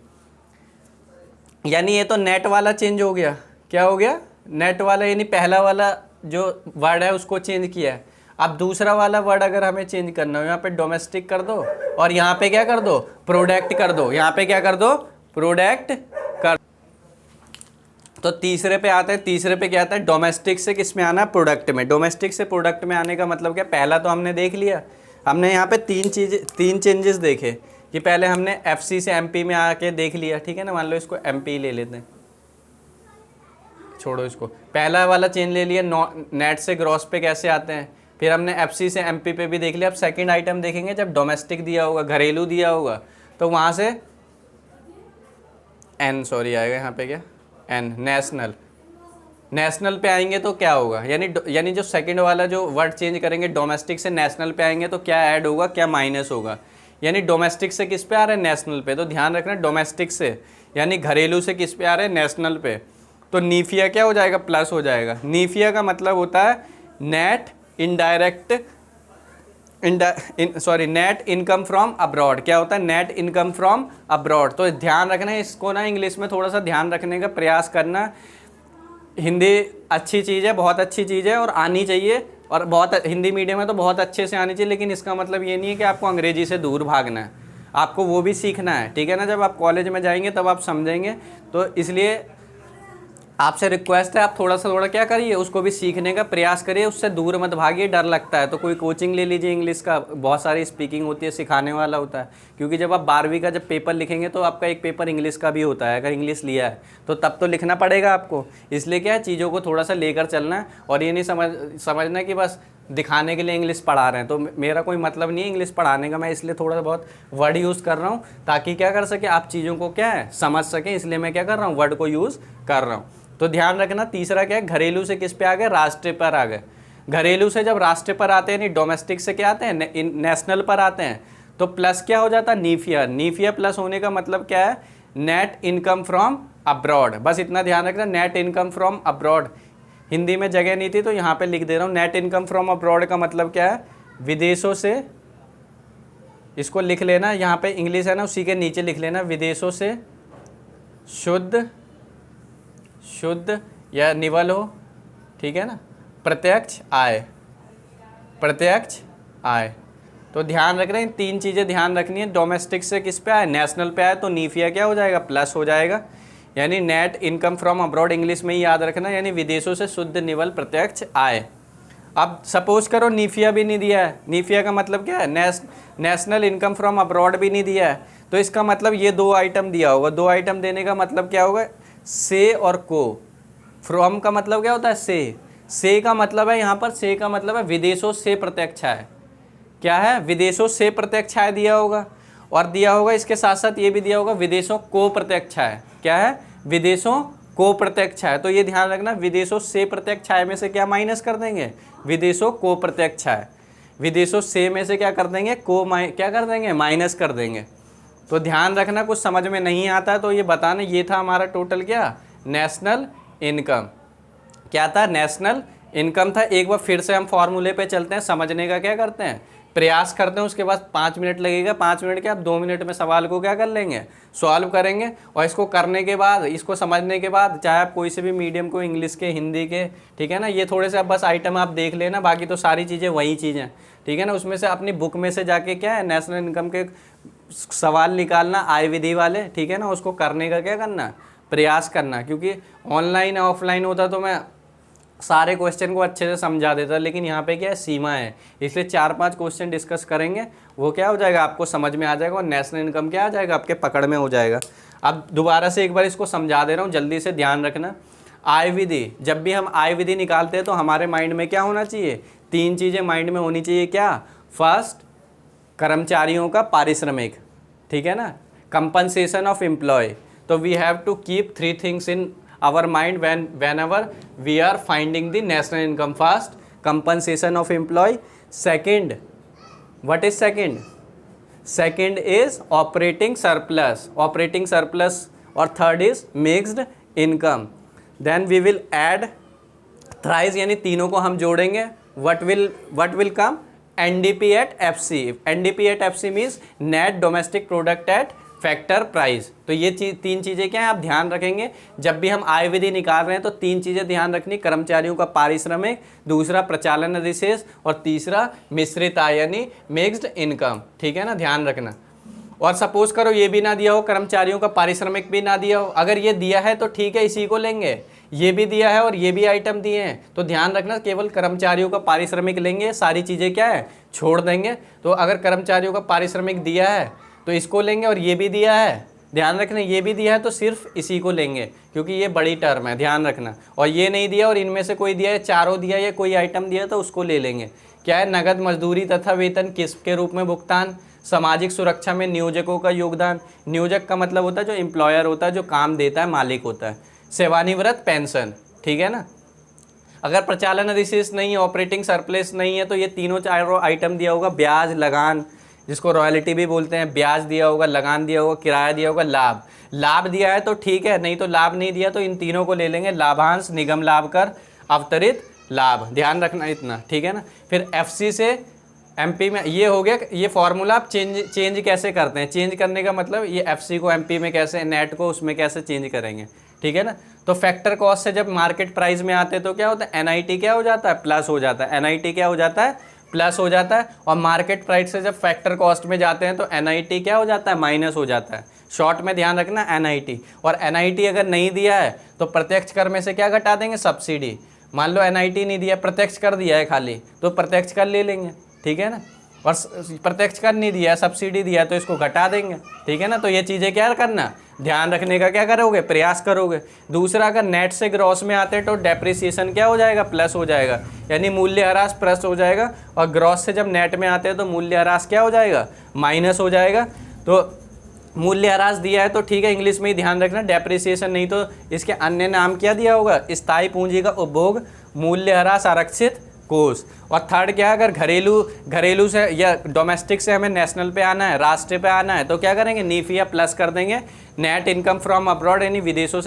यानी ये तो नेट वाला चेंज हो गया। क्या हो गया, नेट वाला, यानी पहला वाला जो वर्ड है उसको चेंज किया है। अब दूसरा वाला वर्ड अगर हमें चेंज करना हो, यहाँ पे डोमेस्टिक कर दो और यहाँ पे क्या कर दो, प्रोडक्ट कर दो, यहाँ पे क्या कर दो, प्रोडक्ट कर। तो तीसरे पे आता है, तीसरे पे क्या आता है, डोमेस्टिक से किस में आना, प्रोडक्ट में। डोमेस्टिक से प्रोडक्ट में आने का मतलब क्या, पहला तो हमने देख लिया, हमने यहाँ पे तीन चेंजेस देखे कि पहले हमने FC से MP में आके देख लिया, ठीक है ना। मान लो इसको MP ले लेते हैं, छोड़ो इसको। पहला वाला चेंज ले लिया, नेट से ग्रॉस पे कैसे आते हैं। फिर हमने FC से MP पे भी देख लिया। अब सेकंड आइटम देखेंगे, जब डोमेस्टिक दिया होगा, घरेलू दिया होगा, तो वहाँ से आएगा यहाँ पे क्या, नेशनल। नेशनल पे आएंगे तो क्या होगा, यानी जो सेकंड वाला जो वर्ड चेंज करेंगे, डोमेस्टिक से नेशनल पे आएंगे तो क्या ऐड होगा, क्या माइनस होगा। यानी डोमेस्टिक से किस पे आ रहे हैं, नेशनल पे। तो ध्यान रखना, डोमेस्टिक से यानी घरेलू से किस पे आ रहे हैं, नेशनल पे। तो नीफिया क्या हो जाएगा, प्लस हो जाएगा। नीफिया का मतलब होता है net net income from abroad. क्या होता है, नेट इनकम फ्रॉम अब्रॉड। तो ध्यान रखना है इसको ना, इंग्लिश में थोड़ा सा ध्यान रखने का प्रयास करना। हिंदी अच्छी चीज़ है, बहुत अच्छी चीज़ है और आनी चाहिए, और बहुत हिंदी मीडियम में तो बहुत अच्छे से आनी चाहिए। लेकिन इसका मतलब ये नहीं है कि आपको अंग्रेजी से दूर भागना है, आपको वो भी सीखना है, ठीक है ना। जब आप कॉलेज में जाएंगे तब आप समझेंगे। तो इसलिए आपसे रिक्वेस्ट है, आप थोड़ा क्या करिए, उसको भी सीखने का प्रयास करिए, उससे दूर मत भागिए। डर लगता है तो कोई कोचिंग ले लीजिए इंग्लिश का, बहुत सारी स्पीकिंग होती है, सिखाने वाला होता है। क्योंकि जब आप 12वीं का जब पेपर लिखेंगे तो आपका एक पेपर इंग्लिश का भी होता है। अगर इंग्लिश लिया है तो तब तो लिखना पड़ेगा आपको। इसलिए क्या है, चीज़ों को थोड़ा सा लेकर चलना है, और ये नहीं समझना कि बस दिखाने के लिए इंग्लिश पढ़ा रहे हैं। तो मेरा कोई मतलब नहीं है इंग्लिश पढ़ाने का, मैं इसलिए थोड़ा बहुत वर्ड यूज़ कर रहा हूँ ताकि क्या कर सके, आप चीज़ों को क्या है समझ सकें। इसलिए मैं क्या कर रहा हूँ, वर्ड को यूज़ कर रहा हूँ। तो ध्यान रखना, तीसरा क्या है, घरेलू से किस पे आ गए, राष्ट्रीय पर आ गए। घरेलू से जब राष्ट्रीय पर आते हैं, नहीं डोमेस्टिक से क्या आते हैं, नेशनल पर आते हैं, तो प्लस क्या हो जाता है, नीफिया। नीफिया प्लस होने का मतलब क्या है, नेट इनकम फ्रॉम अब्रॉड। बस इतना ध्यान रखना, net income from abroad. Hindi में जगह नहीं थी तो यहाँ पे लिख दे रहा हूँ। नेट इनकम फ्रॉम अब्रॉड का मतलब क्या है, विदेशों से, इसको लिख लेना, यहाँ पे इंग्लिश है ना उसी के नीचे लिख लेना, विदेशों से शुद्ध या निवल हो, ठीक है ना, प्रत्यक्ष आय, प्रत्यक्ष आय। तो ध्यान रख रहे हैं, तीन चीज़ें ध्यान रखनी है। डोमेस्टिक से किस पे आए, नेशनल पे आए, तो नीफिया क्या हो जाएगा, प्लस हो जाएगा। यानी net income from abroad English में ही याद रखना, यानी विदेशों से शुद्ध निवल प्रत्यक्ष आय। अब सपोज करो नीफिया भी नहीं दिया है, नीफिया का मतलब क्या है, नेशनल इनकम फ्रॉम अब्रॉड भी नहीं दिया है, तो इसका मतलब ये दो आइटम दिया होगा। दो आइटम देने का मतलब क्या होगा, से और को। फ्रॉम का मतलब क्या होता है, से का मतलब है, यहाँ पर से का मतलब है विदेशों से प्रत्यक्ष आय। क्या है, विदेशों से प्रत्यक्ष आय दिया होगा, और दिया होगा इसके साथ साथ ये भी दिया होगा विदेशों को प्रत्यक्ष आय। क्या है, विदेशों को प्रत्यक्ष आय। तो ये ध्यान रखना, विदेशों से प्रत्यक्ष आय में से क्या माइनस कर देंगे, विदेशों को प्रत्यक्ष आय। विदेशों से में से क्या कर देंगे, को क्या कर देंगे, माइनस कर देंगे। तो ध्यान रखना, कुछ समझ में नहीं आता तो ये बताना। ये था हमारा टोटल क्या, नेशनल इनकम। क्या था, नेशनल इनकम था। एक बार फिर से हम फॉर्मूले पे चलते हैं, समझने का क्या करते हैं, प्रयास करते हैं। उसके बाद 5 मिनट लगेगा, 5 मिनट के आप 2 मिनट में सवाल को क्या कर लेंगे, सॉल्व करेंगे। और इसको करने के बाद, इसको समझने के बाद, चाहे आप कोई से भी मीडियम को, इंग्लिश के, हिंदी के, ठीक है ना, ये थोड़े से बस आइटम आप देख लेना, बाकी तो सारी चीज़ें वही चीज़ें, ठीक है ना। उसमें से अपनी बुक में से जाके क्या है, नेशनल इनकम के सवाल निकालना, आय विधि वाले, ठीक है ना, उसको करने का क्या करना, प्रयास करना। क्योंकि ऑनलाइन ऑफलाइन होता तो मैं सारे क्वेश्चन को अच्छे से समझा देता, लेकिन यहाँ पे क्या है, सीमा है। इसलिए 4-5 क्वेश्चन डिस्कस करेंगे, वो क्या हो जाएगा, आपको समझ में आ जाएगा, और नेशनल इनकम क्या आ जाएगा, आपके पकड़ में हो जाएगा। अब दोबारा से एक बार इसको समझा दे रहा हूँ, जल्दी से ध्यान रखना। आय विधि, जब भी हम आय विधि निकालते हैं तो हमारे माइंड में क्या होना चाहिए, 3 चीज़ें माइंड में होनी चाहिए। क्या, फर्स्ट, कर्मचारियों का पारिश्रमिक, ठीक है ना, कंपनसेशन ऑफ एम्प्लॉय। तो we have to keep 3 things in our mind whenever we are finding the national income. First, compensation of employee. Second, what is second? Second is operating surplus, or third is mixed income. Then we will add thrice, यानी तीनों को हम जोड़ेंगे. What will come? NDP at FC. NDP at FC means net domestic product at factor, price. तो ये तीन चीज़ें क्या हैं, आप ध्यान रखेंगे जब भी हम आय विधि निकाल रहे हैं। तो तीन चीज़ें ध्यान रखनी, कर्मचारियों का पारिश्रमिक, दूसरा प्रचालन अधिशेष, और तीसरा मिश्रित आय यानी मिक्स्ड इनकम। ठीक है ना, ध्यान रखना। और सपोज करो ये भी ना दिया हो, कर्मचारियों का पारिश्रमिक भी ना दिया हो, अगर ये दिया है तो ठीक है, इसी को लेंगे। ये भी दिया है और ये भी आइटम दिए हैं, तो ध्यान रखना केवल कर्मचारियों का पारिश्रमिक लेंगे, सारी चीज़ें क्या है छोड़ देंगे। तो अगर कर्मचारियों का पारिश्रमिक दिया है तो इसको लेंगे, और ये भी दिया है, ध्यान रखना ये भी दिया है तो सिर्फ इसी को लेंगे, क्योंकि ये बड़ी टर्म है, ध्यान रखना। और ये नहीं दिया और इनमें से कोई दिया है, चारों दिया या कोई आइटम दिया तो उसको ले लेंगे। क्या है, नगद मजदूरी तथा वेतन किसके रूप में भुगतान, सामाजिक सुरक्षा में नियोजकों का योगदान, नियोजक का मतलब होता है जो एम्प्लॉयर होता है, जो काम देता है, मालिक होता है, सेवानिवृत्त पेंशन। ठीक है ना। अगर प्रचालन अधिशेष नहीं है, ऑपरेटिंग सरप्लस नहीं है, तो ये तीनों चारों आइटम दिया होगा, ब्याज, लगान, जिसको रॉयल्टी भी बोलते हैं, ब्याज दिया होगा, लगान दिया होगा, किराया दिया होगा, लाभ। लाभ दिया है तो ठीक है, नहीं तो लाभ नहीं दिया तो इन तीनों को ले लेंगे, लाभांश, निगम लाभ कर, अवतरित लाभ। ध्यान रखना इतना, ठीक है ना। फिर एफसी से एमपी में, ये हो गया। ये फॉर्मूला आप चेंज कैसे करते हैं, चेंज करने का मतलब ये एफसी को एमपी में कैसे, नेट को उसमें कैसे चेंज करेंगे। ठीक है ना। तो फैक्टर कॉस्ट से जब मार्केट प्राइस में आते हैं तो क्या होता है, एनआईटी क्या हो जाता है, प्लस हो जाता है। एनआईटी क्या हो जाता है, प्लस हो जाता है। और मार्केट प्राइस से जब फैक्टर कॉस्ट में जाते हैं तो एनआईटी क्या हो जाता है, माइनस हो जाता है। शॉर्ट में ध्यान रखना एनआईटी। और एनआईटी अगर नहीं दिया है तो प्रत्यक्ष कर में से क्या घटा देंगे, सब्सिडी। मान लो एनआईटी नहीं दिया, प्रत्यक्ष कर दिया है खाली, तो प्रत्यक्ष कर ले लेंगे। ठीक है ना। और प्रत्यक्ष कर नहीं दिया, सब्सिडी दिया है तो इसको घटा देंगे। ठीक है ना। तो ये चीज़ें क्या करना, ध्यान रखने का क्या करोगे, प्रयास करोगे। दूसरा, अगर नेट से ग्रॉस में आते हैं तो डेप्रिसिएशन क्या हो जाएगा, प्लस हो जाएगा, यानी मूल्यह्रास प्लस हो जाएगा। और ग्रॉस से जब नेट में आते हैं तो मूल्यह्रास क्या हो जाएगा, माइनस हो जाएगा। तो मूल्यह्रास दिया है तो ठीक है, इंग्लिश में ही ध्यान रखना, डेप्रिसिएशन नहीं तो इसके अन्य नाम क्या दिया होगा, स्थायी पूंजी का उपभोग, मूल्यह्रास आरक्षित कोष। और थर्ड क्या है, अगर घरेलू से या डोमेस्टिक से हमें नेशनल पे आना है, राष्ट्रीय पे आना है, तो क्या करेंगे, नीफिया प्लस कर देंगे। नेट इनकम फ्रॉम अब्रॉड यानी विदेशों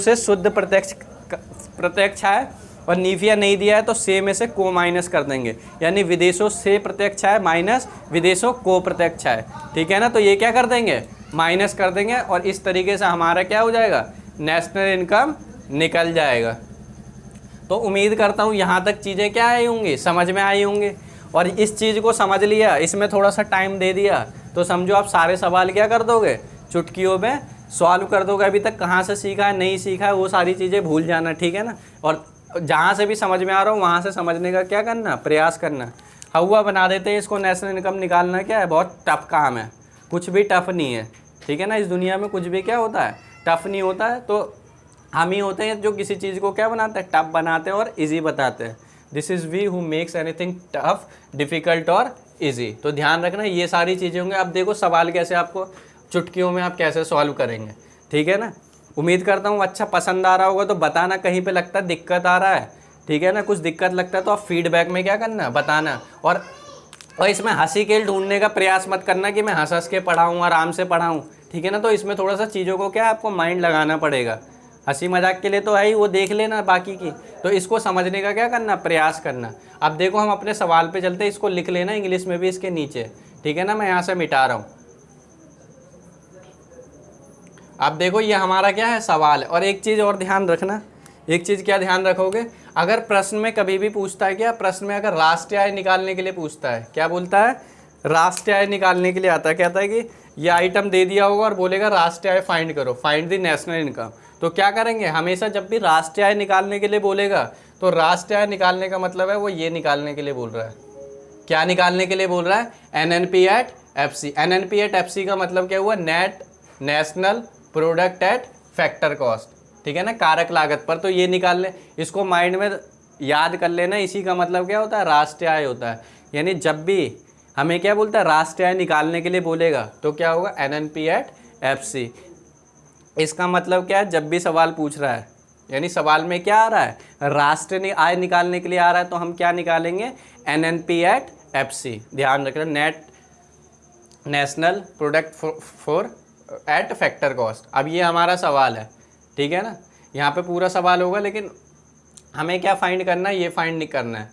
से शुद्ध प्रत्यक्ष आय। और नीफिया नहीं दिया है तो से में से को माइनस कर देंगे, यानी विदेशों से प्रत्यक्ष आय माइनस विदेशों को प्रत्यक्ष आय। ठीक है ना। तो ये क्या कर देंगे, माइनस कर देंगे। और इस तरीके से हमारा क्या हो जाएगा, नेशनल इनकम निकल जाएगा। तो उम्मीद करता हूँ यहाँ तक चीज़ें क्या आई होंगी, समझ में आई होंगी। और इस चीज़ को समझ लिया, इसमें थोड़ा सा टाइम दे दिया तो समझो आप सारे सवाल क्या कर दोगे, चुटकियों में सॉल्व कर दोगे। अभी तक कहाँ से सीखा है, नहीं सीखा है, वो सारी चीज़ें भूल जाना। ठीक है ना। और जहाँ से भी समझ में आ रहा हो वहाँ से समझने का क्या करना, प्रयास करना। हवा बना देते हैं इसको, नेशनल इनकम निकालना क्या है, बहुत टफ काम है, कुछ भी टफ नहीं है। ठीक है ना। इस दुनिया में कुछ भी क्या होता है, टफ नहीं होता है। तो हम ही होते हैं जो किसी चीज़ को क्या बनाते हैं, टफ बनाते हैं और इजी बताते हैं। This is we who makes anything tough, difficult और इजी। तो ध्यान रखना ये सारी चीज़ें होंगी। अब देखो सवाल कैसे आपको चुटकियों में आप कैसे सॉल्व करेंगे। ठीक है ना। उम्मीद करता हूँ अच्छा पसंद आ रहा होगा। तो बताना कहीं पे लगता है दिक्कत आ रहा है, ठीक है ना, कुछ दिक्कत लगता है तो आप फीडबैक में क्या करना, बताना। और इसमें हंसी खेल ढूंढने का प्रयास मत करना कि मैं हंस के पढ़ाऊँ, आराम से पढ़ाऊँ। ठीक है ना। तो इसमें थोड़ा सा चीज़ों को क्या आपको माइंड लगाना पड़ेगा। हंसी मजाक के लिए तो है ही, वो देख लेना बाकी की, तो इसको समझने का क्या करना, प्रयास करना। अब देखो हम अपने सवाल पे चलते हैं, इसको लिख लेना इंग्लिश में भी इसके नीचे। ठीक है ना। मैं यहाँ से मिटा रहा हूँ। अब देखो ये हमारा क्या है, सवाल है। और एक चीज़ और ध्यान रखना, एक चीज़ क्या ध्यान रखोगे, अगर प्रश्न में कभी भी पूछता है, क्या प्रश्न में अगर राष्ट्रीय आय निकालने के लिए पूछता है, क्या बोलता है, राष्ट्रीय आय निकालने के लिए आता है, कहता है कि ये आइटम दे दिया होगा और बोलेगा राष्ट्रीय आय फाइंड करो, फाइंड द नेशनल इनकम। तो क्या करेंगे, हमेशा जब भी राष्ट्रीय आय निकालने के लिए बोलेगा तो राष्ट्रीय आय निकालने का मतलब है वो ये निकालने के लिए बोल रहा है। क्या निकालने के लिए बोल रहा है, NNP at FC. NNP at FC का मतलब क्या हुआ, net national product at factor cost. ठीक है ना, कारक लागत पर। तो ये निकाल ले, इसको माइंड में याद कर लेना। इसी का मतलब क्या होता है, राष्ट्रीय आय होता है। यानी जब भी हमें क्या बोलता है, राष्ट्रीय आय निकालने के लिए बोलेगा तो क्या होगा, एनएनपी एट एफसी। इसका मतलब क्या है, जब भी सवाल पूछ रहा है, यानी सवाल में क्या आ रहा है, राष्ट्रीय आय निकालने के लिए आ रहा है, तो हम क्या निकालेंगे, एनएनपी एट एफसी। ध्यान रखना, net national product for at factor cost. अब ये हमारा सवाल है। ठीक है ना। यहाँ पे पूरा सवाल होगा, लेकिन हमें क्या फाइंड करना है, ये फाइंड नहीं करना है,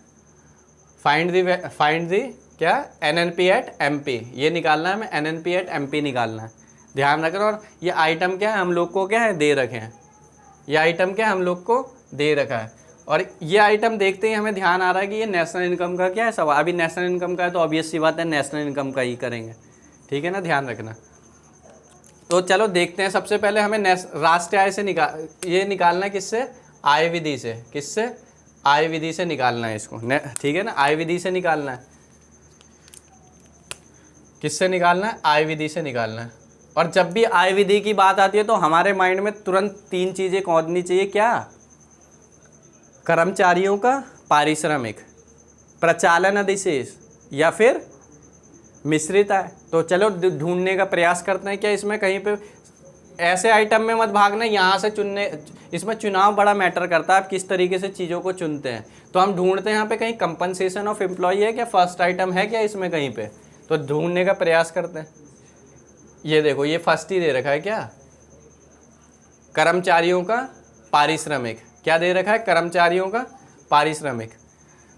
फाइंड दी क्या, एनएनपी एट एमपी, ये निकालना है हमें, एनएनपी एट एमपी निकालना है। ध्यान रखना। और ये आइटम क्या है, हम लोग को क्या है दे रखे हैं, ये आइटम क्या है हम लोग को दे रखा है। और ये आइटम देखते ही हमें ध्यान आ रहा है कि ये नेशनल इनकम का क्या है सवाल। अभी नेशनल इनकम का है तो ऑब्वियस सी बात है नेशनल इनकम का ही करेंगे, ठीक है ना, ध्यान रखना। तो चलो देखते हैं, सबसे पहले हमें राष्ट्रीय आय से निकालना है, किससे, आय विधि से। किससे, आय विधि से निकालना है इसको, ठीक है ना, आय विधि से निकालना है। किससे निकालना है, आय विधि से निकालना है। और जब भी आय विधि की बात आती है तो हमारे माइंड में तुरंत तीन चीज़ें कौननी चाहिए, क्या, कर्मचारियों का पारिश्रमिक, प्रचालन अधिशेष, या फिर मिश्रित आय। तो चलो ढूंढने का प्रयास करते हैं, क्या इसमें कहीं पे ऐसे आइटम में मत भागना, यहाँ से चुनने, इसमें चुनाव बड़ा मैटर करता है, आप किस तरीके से चीज़ों को चुनते हैं। तो हम ढूंढते हैं यहाँ पे कहीं कंपनसेशन ऑफ एम्प्लॉय है क्या, फर्स्ट आइटम है क्या इसमें कहीं पे, तो ढूंढने का प्रयास करते हैं। ये देखो ये फर्स्ट ही दे रखा है क्या, कर्मचारियों का पारिश्रमिक, क्या दे रखा है, कर्मचारियों का पारिश्रमिक।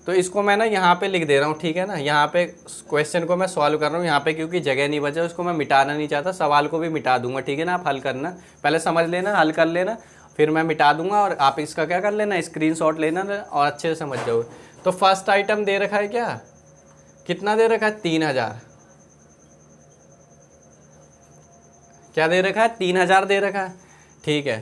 तो इसको मैं ना यहाँ पे लिख दे रहा हूँ, ठीक है ना, यहाँ पे क्वेश्चन को मैं सॉल्व कर रहा हूँ यहाँ पे, क्योंकि जगह नहीं बचा, उसको मैं मिटाना नहीं चाहता, सवाल को भी मिटा दूंगा, ठीक है ना। आप हल करना, पहले समझ लेना, हल कर लेना, फिर मैं मिटा दूंगा और आप इसका क्या कर लेना, स्क्रीनशॉट लेना और अच्छे से समझ जाओगे। तो फर्स्ट आइटम दे रखा है क्या, कितना दे रखा है, 3000, क्या दे रखा है, 3000 दे रखा है, ठीक है,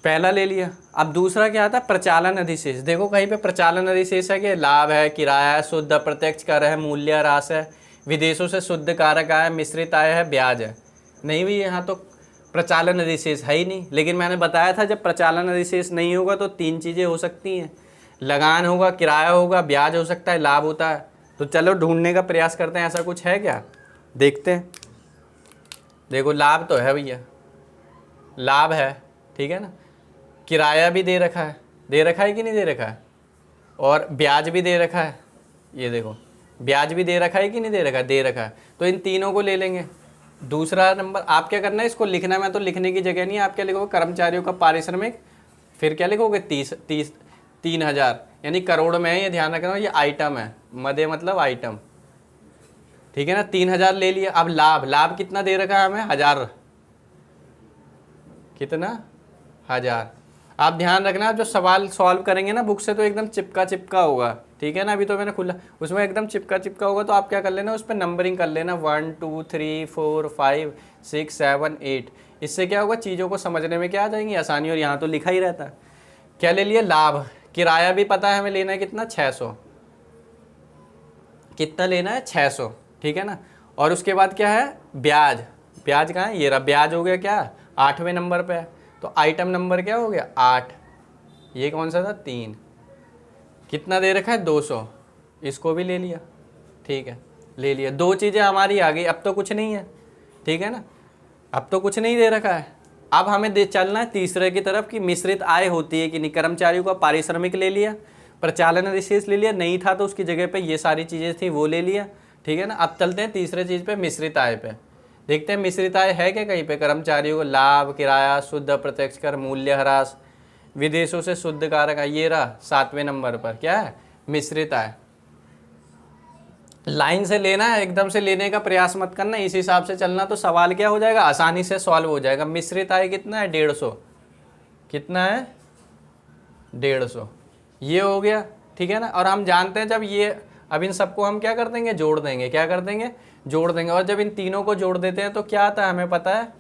पहला ले लिया। अब दूसरा क्या आता है, प्रचालन अधिशेष। देखो कहीं पे प्रचालन अधिशेष है कि लाभ है, किराया है, शुद्ध अप्रत्यक्ष कर है, मूल्य ह्रास है, विदेशों से शुद्ध कारक आय, मिश्रित आय है, ब्याज है। नहीं भी, यहाँ तो प्रचालन अधिशेष है ही नहीं। लेकिन मैंने बताया था जब प्रचालन अधिशेष नहीं होगा तो तीन चीज़ें हो सकती हैं, लगान होगा, किराया होगा, ब्याज हो सकता है, लाभ होता है। तो चलो ढूंढने का प्रयास करते हैं, ऐसा कुछ है क्या, देखते हैं। देखो लाभ तो है भैया, लाभ है, ठीक है ना, किराया भी दे रखा है कि नहीं दे रखा है, और ब्याज भी दे रखा है। ये देखो ब्याज भी दे रखा है कि नहीं दे रखा है, दे रखा है। तो इन तीनों को ले लेंगे। दूसरा नंबर आप क्या करना है, इसको लिखना, मैं तो लिखने की जगह नहीं है, आप क्या लिखोगे, कर्मचारियों का पारिश्रमिक, फिर क्या लिखोगे, 3000, यानी करोड़ में है, ये ध्यान रखना, ये आइटम है, मदे मतलब आइटम, ठीक है ना। 3000 ले लिया। अब लाभ कितना दे रखा है हमें, 1000, कितना, 1000। आप ध्यान रखना, जो सवाल सॉल्व करेंगे ना बुक से तो एकदम चिपका होगा, ठीक है ना। अभी तो मैंने खुला, उसमें एकदम चिपका होगा, तो आप क्या कर लेना, उस पर नंबरिंग कर लेना, 1 2 3 4 5 6 7 8। इससे क्या होगा, चीज़ों को समझने में क्या आ जाएंगी आसानी। और यहाँ तो लिखा ही रहता है। क्या ले लिया, लाभ, किराया भी पता है हमें लेना है कितना, 600, कितना लेना है, 600, ठीक है ना। और उसके बाद क्या है, ब्याज कहाँ है, ये रहा, ब्याज हो गया क्या, 8वें नंबर पे है। तो आइटम नंबर क्या हो गया, 8। ये कौन सा था, 3। कितना दे रखा है, 200, इसको भी ले लिया, ठीक है, ले लिया। दो चीज़ें हमारी आ गई, अब तो कुछ नहीं है, ठीक है ना, अब तो कुछ नहीं दे रखा है। अब हमें चलना है तीसरे की तरफ कि मिश्रित आय होती है कि नहीं। कर्मचारियों का पारिश्रमिक ले लिया, प्रचालन अधिशेष ले लिया, नहीं था तो उसकी जगह पे ये सारी चीज़ें थी वो ले लिया, ठीक है ना। अब चलते हैं तीसरे चीज़ पे, मिश्रित आय पे। देखते हैं मिश्रित आय है क्या कहीं पे, कर्मचारियों को लाभ, किराया, शुद्ध अप्रत्यक्ष कर, मूल्य ह्रास, विदेशों से शुद्ध कारक आय, ये रहा 7वें नंबर पर, क्या है, मिश्रित आय। लाइन से लेना है, एकदम से लेने का प्रयास मत करना, इस हिसाब से चलना, तो सवाल क्या हो जाएगा, आसानी से सॉल्व हो जाएगा। मिश्रित आय कितना है, 150, कितना है, 150, ये हो गया, ठीक है ना। और हम जानते हैं जब ये, अब इन सबको हम क्या कर देंगे, जोड़ देंगे, क्या कर देंगे, जोड़ देंगे। और जब इन तीनों को जोड़ देते हैं तो क्या आता है, हमें पता है,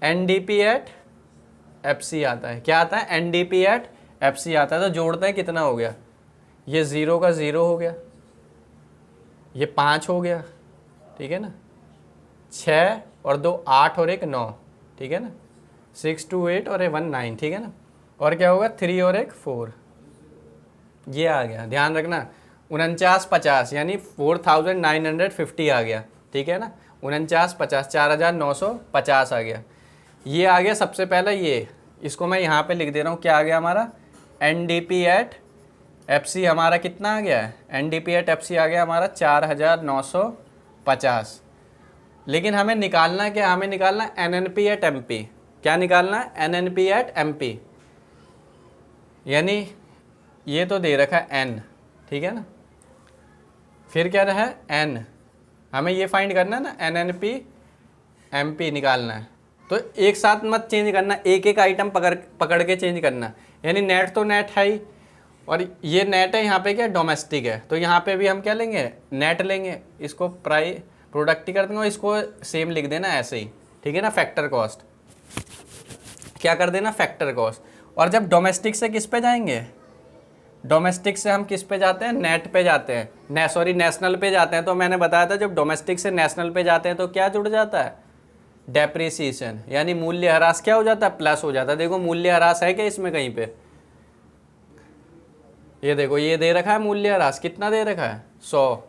NDP at FC आता है। क्या आता है, NDP at FC आता है। तो जोड़ते हैं, कितना हो गया, ये 0 का 0 हो गया, ये 5 हो गया, ठीक है ना, 6 और 2 8 और 1 9, ठीक है ना, 6 2 8 और 1 9, ठीक है ना। और क्या होगा, 3 और 1 4, ये आ गया। ध्यान रखना, 49 50 यानी 4950 आ गया, ठीक है ना, 49 50, 4950 आ गया, ये आ गया सबसे पहला। ये इसको मैं यहाँ पे लिख दे रहा हूँ, क्या आ गया हमारा, NDP at FC हमारा कितना आ गया है, NDP at FC आ गया हमारा 4950। लेकिन हमें निकालना क्या, हमें निकालना NNP at MP। क्या निकालना है, NNP at MP, यानी ये तो दे रखा है N, ठीक है ना, फिर क्या रहा है N, हमें ये फाइंड करना है ना, MP निकालना है तो एक साथ मत चेंज करना, एक एक आइटम पकड़ के चेंज करना। यानी नेट तो नेट है ही, और ये नेट है, यहाँ पे क्या डोमेस्टिक है, तो यहाँ पे भी हम क्या लेंगे, नेट लेंगे, इसको प्रोडक्ट ही कर देंगे और इसको सेम लिख देना ऐसे ही, ठीक है ना, फैक्टर कॉस्ट, क्या कर देना, फैक्टर कॉस्ट। और जब डोमेस्टिक से किस पे जाएंगे, डोमेस्टिक से हम किस पे जाते हैं, नेट पे जाते हैं, नेशनल पे जाते हैं। तो मैंने बताया था जब डोमेस्टिक से नेशनल पे जाते हैं तो क्या जुड़ जाता है, डेप्रिसिएशन, यानी मूल्य ह्रास क्या हो जाता है, प्लस हो जाता है। देखो मूल्य ह्रास है क्या इसमें कहीं पे, ये देखो ये दे रखा है मूल्य ह्रास, कितना दे रखा है, 100,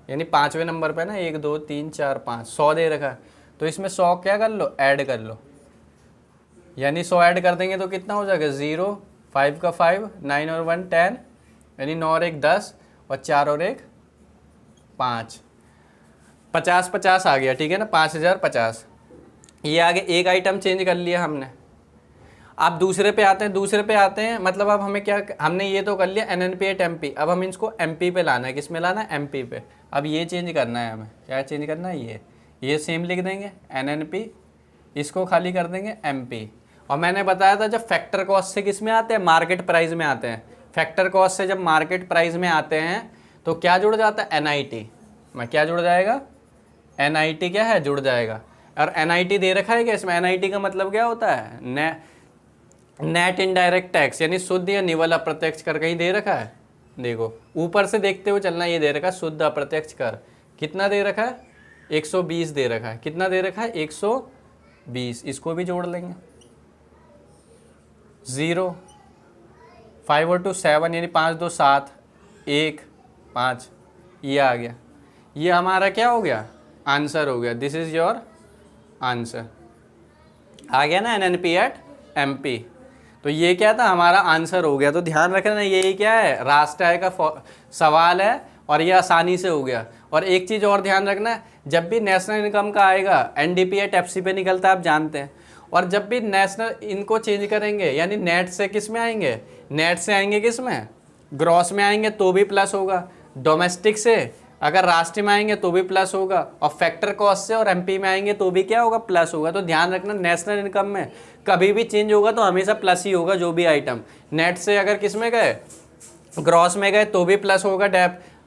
यानी 5वें नंबर पे ना, 1 2 3 4 5, 100 दे रखा है। तो इसमें 100 क्या कर लो, ऐड कर लो, यानी 100 ऐड कर देंगे तो कितना हो जाएगा, 0, 5 का 5, 9 और 1 10, यानी 9 और 1 10, और 4 और 1 5, 50 50 आ गया, ठीक है ना, 5050। ये आगे एक आइटम चेंज कर लिया हमने। अब दूसरे पे आते हैं, मतलब अब हमें क्या, हमने ये तो कर लिया NNP MP, अब हम इसको MP पे लाना है, किस में लाना है, MP पे। अब ये चेंज करना है हमें, क्या चेंज करना है, ये सेम लिख देंगे NNP, इसको खाली कर देंगे MP। और मैंने बताया था जब फैक्टर कॉस्ट से किस में आते हैं, मार्केट प्राइस में आते हैं। फैक्टर कॉस्ट से जब मार्केट प्राइस में आते हैं तो क्या जुड़ जाता है, NIT में, क्या जुड़ जाएगा, NIT क्या है, जुड़ जाएगा। और NIT दे रखा है क्या इसमें, NIT का मतलब क्या होता है, नेट इनडायरेक्ट टैक्स, यानी शुद्ध या निवल अप्रत्यक्ष कर, कहीं दे रखा है, देखो ऊपर से देखते हुए चलना, ये दे रखा है शुद्ध अप्रत्यक्ष कर, कितना दे रखा है, 120 दे रखा है, कितना दे रखा है, 120, इसको भी जोड़ लेंगे, 0, 5 और 2 7, यानी 5 2 7, 1 5, ये आ गया, ये हमारा क्या हो गया, आंसर हो गया। दिस इज योर आंसर, आ गया ना NNP MP। तो ये क्या था, हमारा आंसर हो गया। तो ध्यान रखना ये क्या है, राष्ट्र आय का सवाल है और ये आसानी से हो गया। और एक चीज़ और ध्यान रखना, जब भी नेशनल इनकम का आएगा NDP FC पे निकलता है, आप जानते हैं। और जब भी नेशनल इनको चेंज करेंगे, यानी नेट से किस में आएंगे, नेट से आएंगे किस में, ग्रॉस में आएंगे तो भी प्लस होगा, डोमेस्टिक से अगर राष्ट्रीय में आएंगे तो भी प्लस होगा, और फैक्टर कॉस्ट से और MP में आएंगे तो भी क्या होगा, प्लस होगा। तो ध्यान रखना नेशनल इनकम में कभी भी चेंज होगा तो हमेशा प्लस ही होगा, जो भी आइटम। नेट से अगर किस में गए, ग्रॉस में गए तो भी प्लस होगा,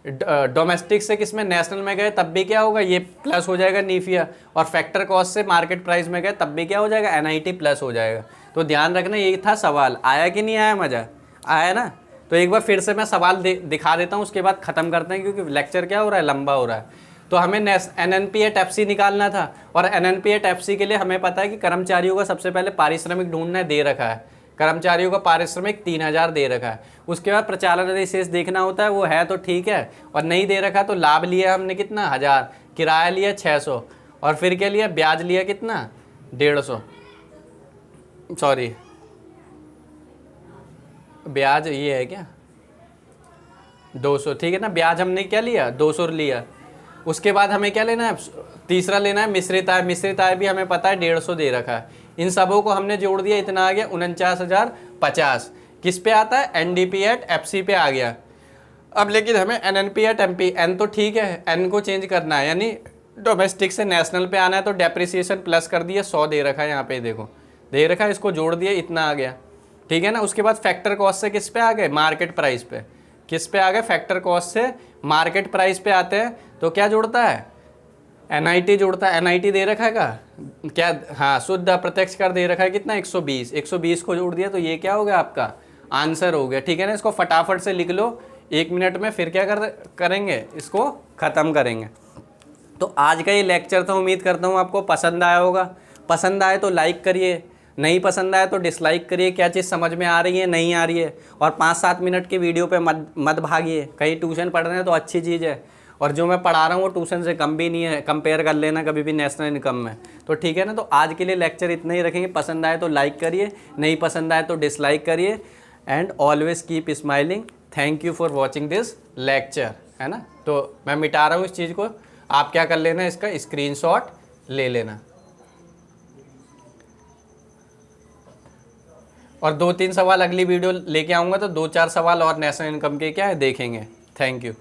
डोमेस्टिक से किस में, नेशनल में गए तब भी क्या होगा, ये प्लस हो जाएगा नीफिया, और फैक्टर कॉस्ट से मार्केट प्राइस में गए तब भी क्या हो जाएगा, NIT प्लस हो जाएगा। तो ध्यान रखना, ये था सवाल। आया कि नहीं आया, मज़ा आया ना। तो एक बार फिर से मैं सवाल दिखा देता हूँ, उसके बाद ख़त्म करते हैं, क्योंकि लेक्चर क्या हो रहा है, लंबा हो रहा है। तो हमें NNP FC निकालना था, और NNP FC के लिए हमें पता है कि कर्मचारियों का सबसे पहले पारिश्रमिक ढूंढना है, दे रखा है, कर्मचारियों का पारिश्रमिक 3000 दे रखा है। उसके बाद प्रचालन अधिशेष देखना होता है, वो है तो ठीक है, और नहीं दे रखा तो लाभ लिया हमने कितना, 1000, किराया लिया 600, और फिर क्या लिया, ब्याज लिया कितना, 150, सॉरी ब्याज ये है क्या, 200, ठीक है ना, ब्याज हमने क्या लिया, 200 लिया। उसके बाद हमें क्या लेना है, तीसरा लेना है मिश्रित आय। मिश्रित आय भी हमें पता है 150 दे रखा है। इन सबों को हमने जोड़ दिया, इतना आ गया 49,050। किस पे आता है, NDP FC पे आ गया। अब लेकिन हमें NNP MP, N तो ठीक है, N को चेंज करना है, यानी डोमेस्टिक से नेशनल पे आना है। तो डेप्रिसिएशन प्लस कर दिया, 100 दे रखा है, यहाँ पे देखो दे रखा है, इसको जोड़ दिया, इतना आ गया, ठीक है ना। उसके बाद फैक्टर कॉस्ट से किस पे आ गए, मार्केट प्राइस पे, किस पे आ गए, फैक्टर कॉस्ट से मार्केट प्राइस पे आते हैं तो क्या जुड़ता है, NIT जुड़ता है। NIT दे रखा है क्या, हाँ, शुद्ध अप्रत्यक्ष कर दे रखा है कितना, 120, 120 को जोड़ दिया, तो ये क्या हो गया, आपका आंसर हो गया, ठीक है ना। इसको फटाफट से लिख लो, 1 मिनट में फिर क्या करेंगे, इसको ख़त्म करेंगे। तो आज का ये लेक्चर था, उम्मीद करता हूँ आपको पसंद आया होगा। पसंद आए तो लाइक करिए, नहीं पसंद आया तो डिसलाइक करिए, क्या चीज़ समझ में आ रही है, नहीं आ रही है। और 5-7 मिनट की वीडियो पे मत भागिए, कहीं ट्यूशन पढ़ रहे हैं तो अच्छी चीज़ है, और जो मैं पढ़ा रहा हूँ वो ट्यूशन से कम भी नहीं है, कंपेयर कर लेना कभी भी नेशनल इनकम में, तो ठीक है ना। तो आज के लिए लेक्चर इतना ही रखेंगे। पसंद आए तो लाइक करिए, नहीं पसंद आए तो डिसलाइक करिए, and always keep smiling. Thank you for watching this lecture, है ना। तो मैं मिटा रहा हूँ इस चीज़ को, आप क्या कर लेना, इसका स्क्रीनशॉट ले लेना, और 2-3 सवाल अगली वीडियो लेके आऊँगा, तो 2-4 सवाल और नेशनल इनकम के क्या है देखेंगे। Thank you.